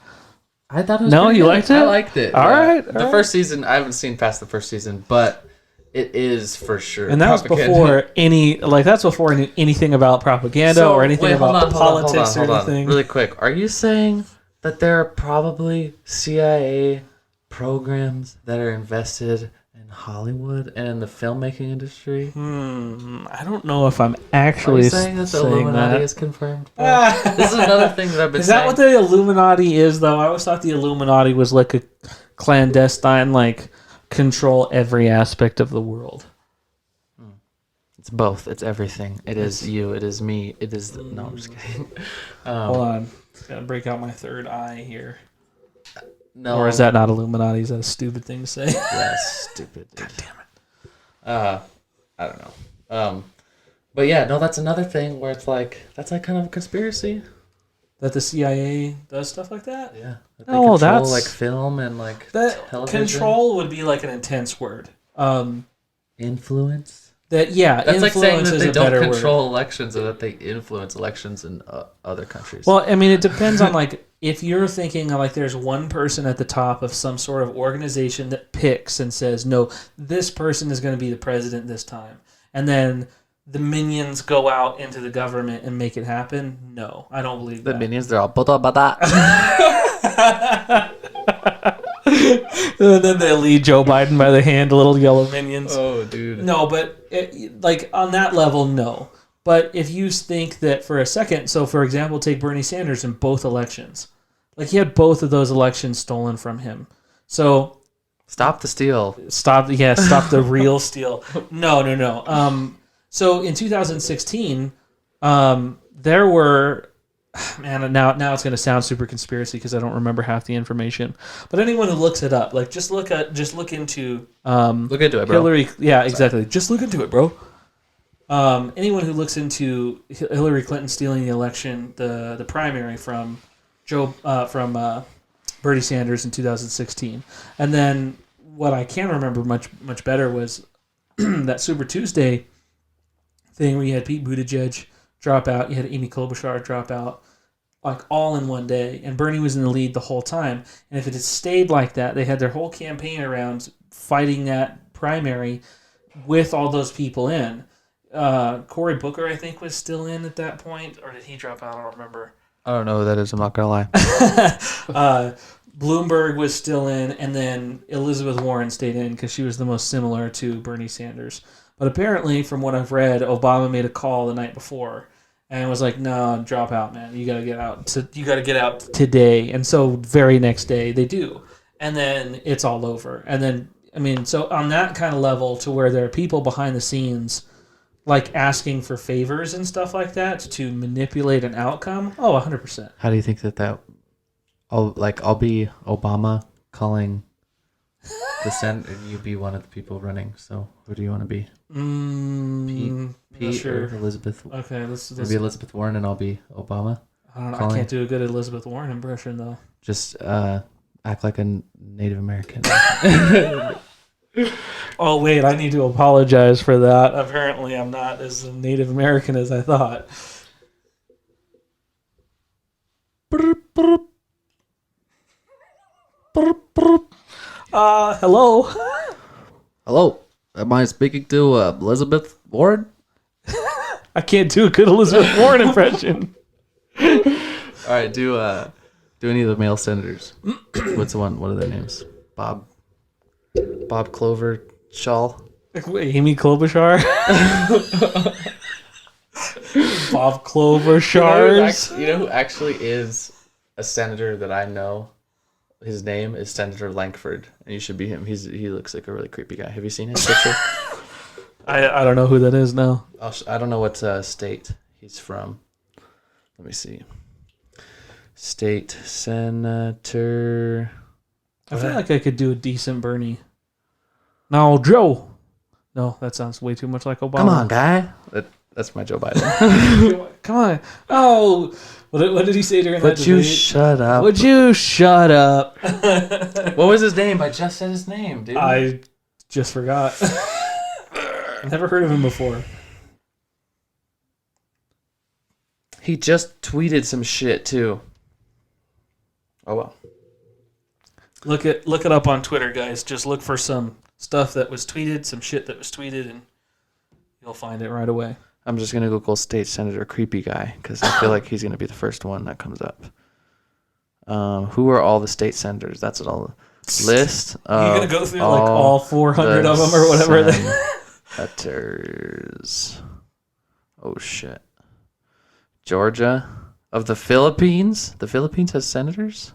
Speaker 2: I thought it was
Speaker 4: No,
Speaker 2: pretty
Speaker 4: you
Speaker 2: good.
Speaker 4: liked it?
Speaker 2: I liked it.
Speaker 4: All right,
Speaker 2: The first season, I haven't seen past the first season, but it is for sure.
Speaker 4: And that was before anything about propaganda or anything about politics or anything.
Speaker 2: Really quick, are you saying that there are probably CIA programs that are invested in Hollywood and in the filmmaking industry?
Speaker 4: I don't know if I'm
Speaker 2: Are
Speaker 4: actually
Speaker 2: you saying that the
Speaker 4: saying
Speaker 2: Illuminati
Speaker 4: that.
Speaker 2: is confirmed? This is another thing that I've been
Speaker 4: Is
Speaker 2: saying.
Speaker 4: that what the Illuminati is, though? I always thought the Illuminati was like a clandestine, like, control every aspect of the world.
Speaker 2: It's both. It's everything. It is you. It is me. It is... No, I'm just kidding.
Speaker 4: Hold on. Gotta break out my third eye here.
Speaker 2: No.
Speaker 4: Or is that not Illuminati? Is that a stupid thing to say?
Speaker 2: That's stupid. God damn it. I don't know. But yeah, no, that's another thing where it's like, that's like kind of a conspiracy.
Speaker 4: That the CIA does stuff like that?
Speaker 2: Yeah. That they
Speaker 4: Oh,
Speaker 2: control,
Speaker 4: that's...
Speaker 2: like film and like
Speaker 4: That
Speaker 2: television.
Speaker 4: control would be like an intense word.
Speaker 2: Influence?
Speaker 4: That yeah,
Speaker 2: That's like saying
Speaker 4: influence
Speaker 2: that
Speaker 4: is
Speaker 2: they
Speaker 4: a
Speaker 2: don't
Speaker 4: better
Speaker 2: control elections or that they influence elections in other countries.
Speaker 4: Well, I mean, it depends on like if you're thinking like there's one person at the top of some sort of organization that picks and says, no, this person is going to be the president this time, and then the minions go out into the government and make it happen. No, I don't believe
Speaker 2: the
Speaker 4: that.
Speaker 2: minions, they're all bada bada.
Speaker 4: And then they lead Joe Biden by the hand, little yellow minions.
Speaker 2: Oh, dude.
Speaker 4: No, but like on that level, no. But if you think that for a second, so for example, take Bernie Sanders in both elections. Like he had both of those elections stolen from him. So
Speaker 2: Stop the steal.
Speaker 4: stop the real steal. No. So in 2016, there were, man, now it's going to sound super conspiracy because I don't remember half the information. But anyone who looks it up, like just look into
Speaker 2: Look into it, bro.
Speaker 4: Hillary. Yeah, exactly. Just look into it, bro. Anyone who looks into Hillary Clinton stealing the election, the primary from Bernie Sanders in 2016, and then what I can remember much better was that Super Tuesday thing where you had Pete Buttigieg drop out, you had Amy Klobuchar drop out, like all in one day, and Bernie was in the lead the whole time. And if it had stayed like that, they had their whole campaign around fighting that primary with all those people in. Cory Booker, I think, was still in at that point, or did he drop out? I don't remember.
Speaker 2: I don't know who that is. I'm not gonna lie.
Speaker 4: Bloomberg was still in, and then Elizabeth Warren stayed in because she was the most similar to Bernie Sanders. But apparently, from what I've read, Obama made a call the night before and was like, "No, drop out, man. You got to get out. You got to get out today." And so, very next day, they do, and then it's all over. And then, I mean, so on that kind of level, to where there are people behind the scenes, like asking for favors and stuff like that to manipulate an outcome. Oh, 100%.
Speaker 2: How do you think that? I'll be Obama calling the Senate, and you be one of the people running. So who do you want to be? Pete
Speaker 4: sure.
Speaker 2: or Elizabeth?
Speaker 4: Okay, let's
Speaker 2: Maybe Elizabeth Warren, and I'll be Obama.
Speaker 4: I don't know.
Speaker 2: calling.
Speaker 4: I can't do a good Elizabeth Warren impression though.
Speaker 2: Just act like a Native American.
Speaker 4: Oh wait, I need to apologize for that. Apparently, I'm not as Native American as I thought. Hello.
Speaker 2: Hello, am I speaking to Elizabeth Warren?
Speaker 4: I can't do a good Elizabeth Warren impression.
Speaker 2: All right, do any of the male senators? What's the one? What are their names? Bob Clover Shaw.
Speaker 4: Amy Klobuchar. Bob Klobuchar.
Speaker 2: You know who actually is a senator that I know? His name is Senator Lankford, and you should be him. He looks like a really creepy guy. Have you seen his picture?
Speaker 4: I don't know who that is now.
Speaker 2: I don't know what state he's from. Let me see. State senator.
Speaker 4: I feel like I could do a decent Bernie. Now, Joe. No, that sounds way too much like Obama.
Speaker 2: Come on, guy. That's my Joe Biden.
Speaker 4: Come on. Oh, what did he say during that
Speaker 2: Would you
Speaker 4: debate?
Speaker 2: shut up?
Speaker 4: Would you shut up?
Speaker 2: What was his name? I just said his name, dude.
Speaker 4: I just forgot. I've never heard of him before.
Speaker 2: He just tweeted some shit too. Oh well.
Speaker 4: Look it up on Twitter, guys. Just look for some stuff that was tweeted, some shit that was tweeted, and you'll find it right away.
Speaker 2: I'm just gonna Google state senator creepy guy because I feel like he's gonna be the first one that comes up. Who are all the state senators? That's what I'll list.
Speaker 4: You're gonna go through like all 400 of them or whatever.
Speaker 2: Senators. Oh shit. Georgia. Of the Philippines? The Philippines has senators?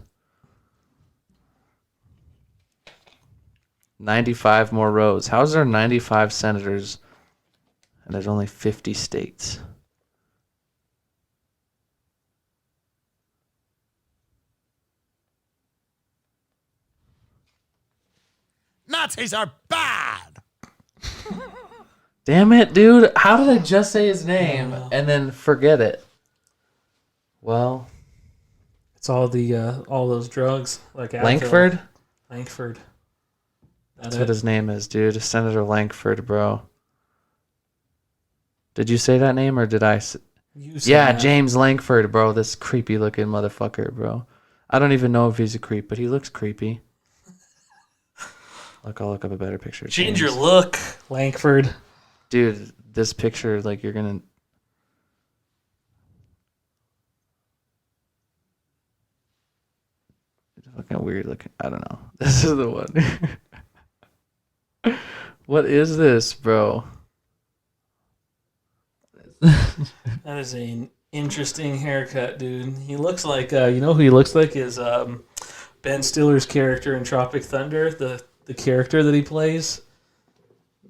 Speaker 2: 95 more rows. How is there 95 senators and there's only 50 states?
Speaker 5: Nazis are bad.
Speaker 2: Damn it, dude. How did I just say his name and then forget it? Well,
Speaker 4: It's all those drugs like Advil.
Speaker 2: Langford?
Speaker 4: Langford.
Speaker 2: That's what his name is, dude. Senator Langford, bro. Did you say that name or did I? Yeah, James Langford, bro. This creepy looking motherfucker, bro. I don't even know if he's a creep, but he looks creepy. Look, I'll look up a better picture.
Speaker 4: Change your look, Langford.
Speaker 2: Dude, this picture, like, you're gonna... It's fucking weird looking. I don't know. This is the one. What is this, bro?
Speaker 4: That is an interesting haircut, dude. He looks like, you know who he looks like is Ben Stiller's character in Tropic Thunder, the character that he plays.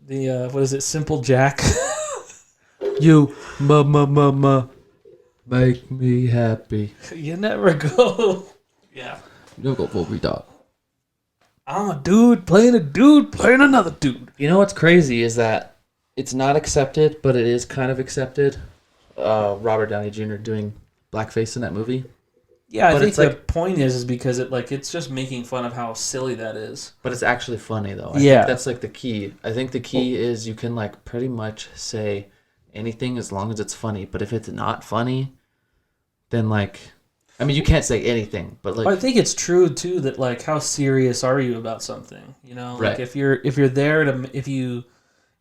Speaker 4: The, what is it, Simple Jack?
Speaker 2: You, make me happy.
Speaker 4: You never go. Yeah.
Speaker 2: You don't go full retard.
Speaker 4: I'm a dude playing another dude.
Speaker 2: You know what's crazy is that it's not accepted, but it is kind of accepted. Robert Downey Jr. doing blackface in that movie.
Speaker 4: Yeah, I
Speaker 2: But
Speaker 4: think
Speaker 2: it's
Speaker 4: the
Speaker 2: like-
Speaker 4: point is because it's just making fun of how silly that is.
Speaker 2: But it's actually funny, though. I
Speaker 4: Yeah.
Speaker 2: think that's, like, the key. I think the key is you can, like, pretty much say anything as long as it's funny. But if it's not funny, then, like... I mean, you can't say anything, but, like...
Speaker 4: I think it's true, too, that, like, how serious are you about something? You know? Like,
Speaker 2: Right.
Speaker 4: if you're there to... If you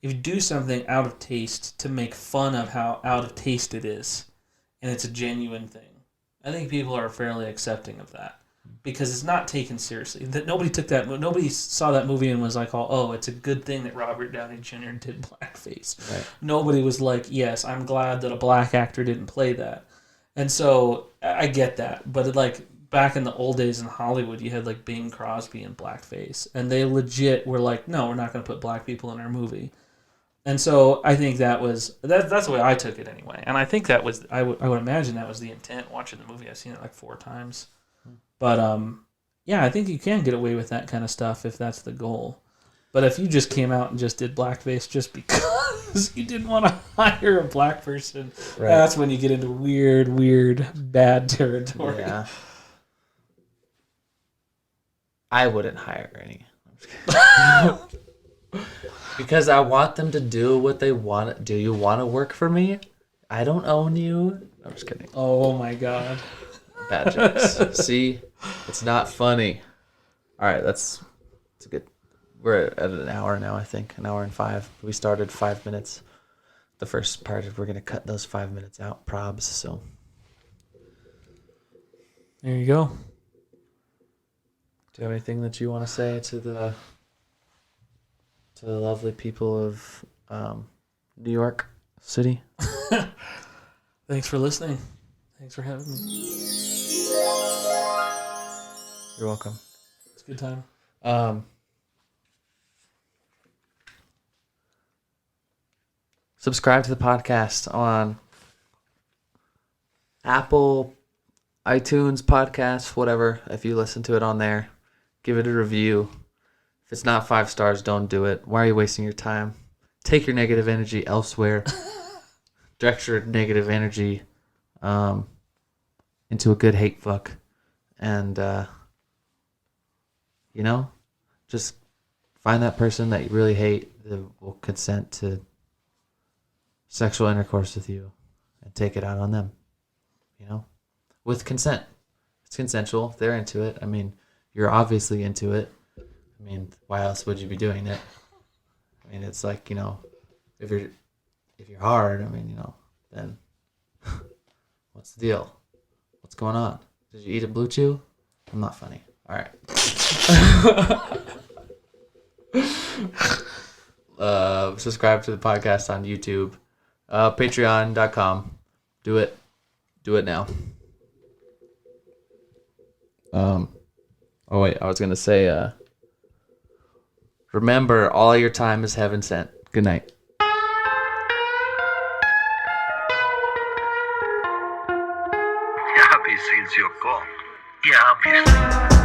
Speaker 4: do something out of taste to make fun of how out of taste it is, and it's a genuine thing, I think people are fairly accepting of that because it's not taken seriously. That nobody saw that movie and was like, "Oh, it's a good thing that Robert Downey Jr. did blackface."
Speaker 2: Right.
Speaker 4: Nobody was like, "Yes, I'm glad that a black actor didn't play that." And so I get that, but like back in the old days in Hollywood, you had like Bing Crosby in blackface, and they legit were like, "No, we're not going to put black people in our movie." And so I think that's the way I took it anyway. And I think that was I would imagine that was the intent watching the movie. I've seen it like 4 times. But yeah, I think you can get away with that kind of stuff if that's the goal. But if you just came out and just did blackface just because you didn't want to hire a black person,
Speaker 2: Right.
Speaker 4: that's when you get into weird, bad territory.
Speaker 2: Yeah. I wouldn't hire any. Because I want them to do what they want. Do you want to work for me? I don't own you. I'm just kidding.
Speaker 4: Oh my god.
Speaker 2: Bad jokes. See? It's not funny. All right, that's a good... We're at an hour now, I think. An hour and 5. We started 5 minutes. The first part, we're going to cut those 5 minutes out. Probs, so...
Speaker 4: There you go.
Speaker 2: Do you have anything that you want to say to the lovely people of New York City?
Speaker 4: Thanks for listening. Thanks for having me.
Speaker 2: You're welcome.
Speaker 4: It's a good time.
Speaker 2: Subscribe to the podcast on Apple, iTunes, podcasts, whatever. If you listen to it on there, give it a review. If it's not 5 stars, don't do it. Why are you wasting your time? Take your negative energy elsewhere. Direct your negative energy into a good hate fuck. And, just find that person that you really hate that will consent to sexual intercourse with you and take it out on them. you know, with consent. It's consensual. If they're into it. I mean, you're obviously into it. I mean, why else would you be doing it? I mean, it's like, you know, if you're hard, I mean, you know, then what's the deal? What's going on? Did you eat a Blue Chew? I'm not funny. All right. Subscribe to the podcast on YouTube, patreon.com. Do it now. Oh wait, I was gonna say, remember, all your time is heaven sent. Good night.
Speaker 1: Yeah, obviously it's your call. Yeah, obviously.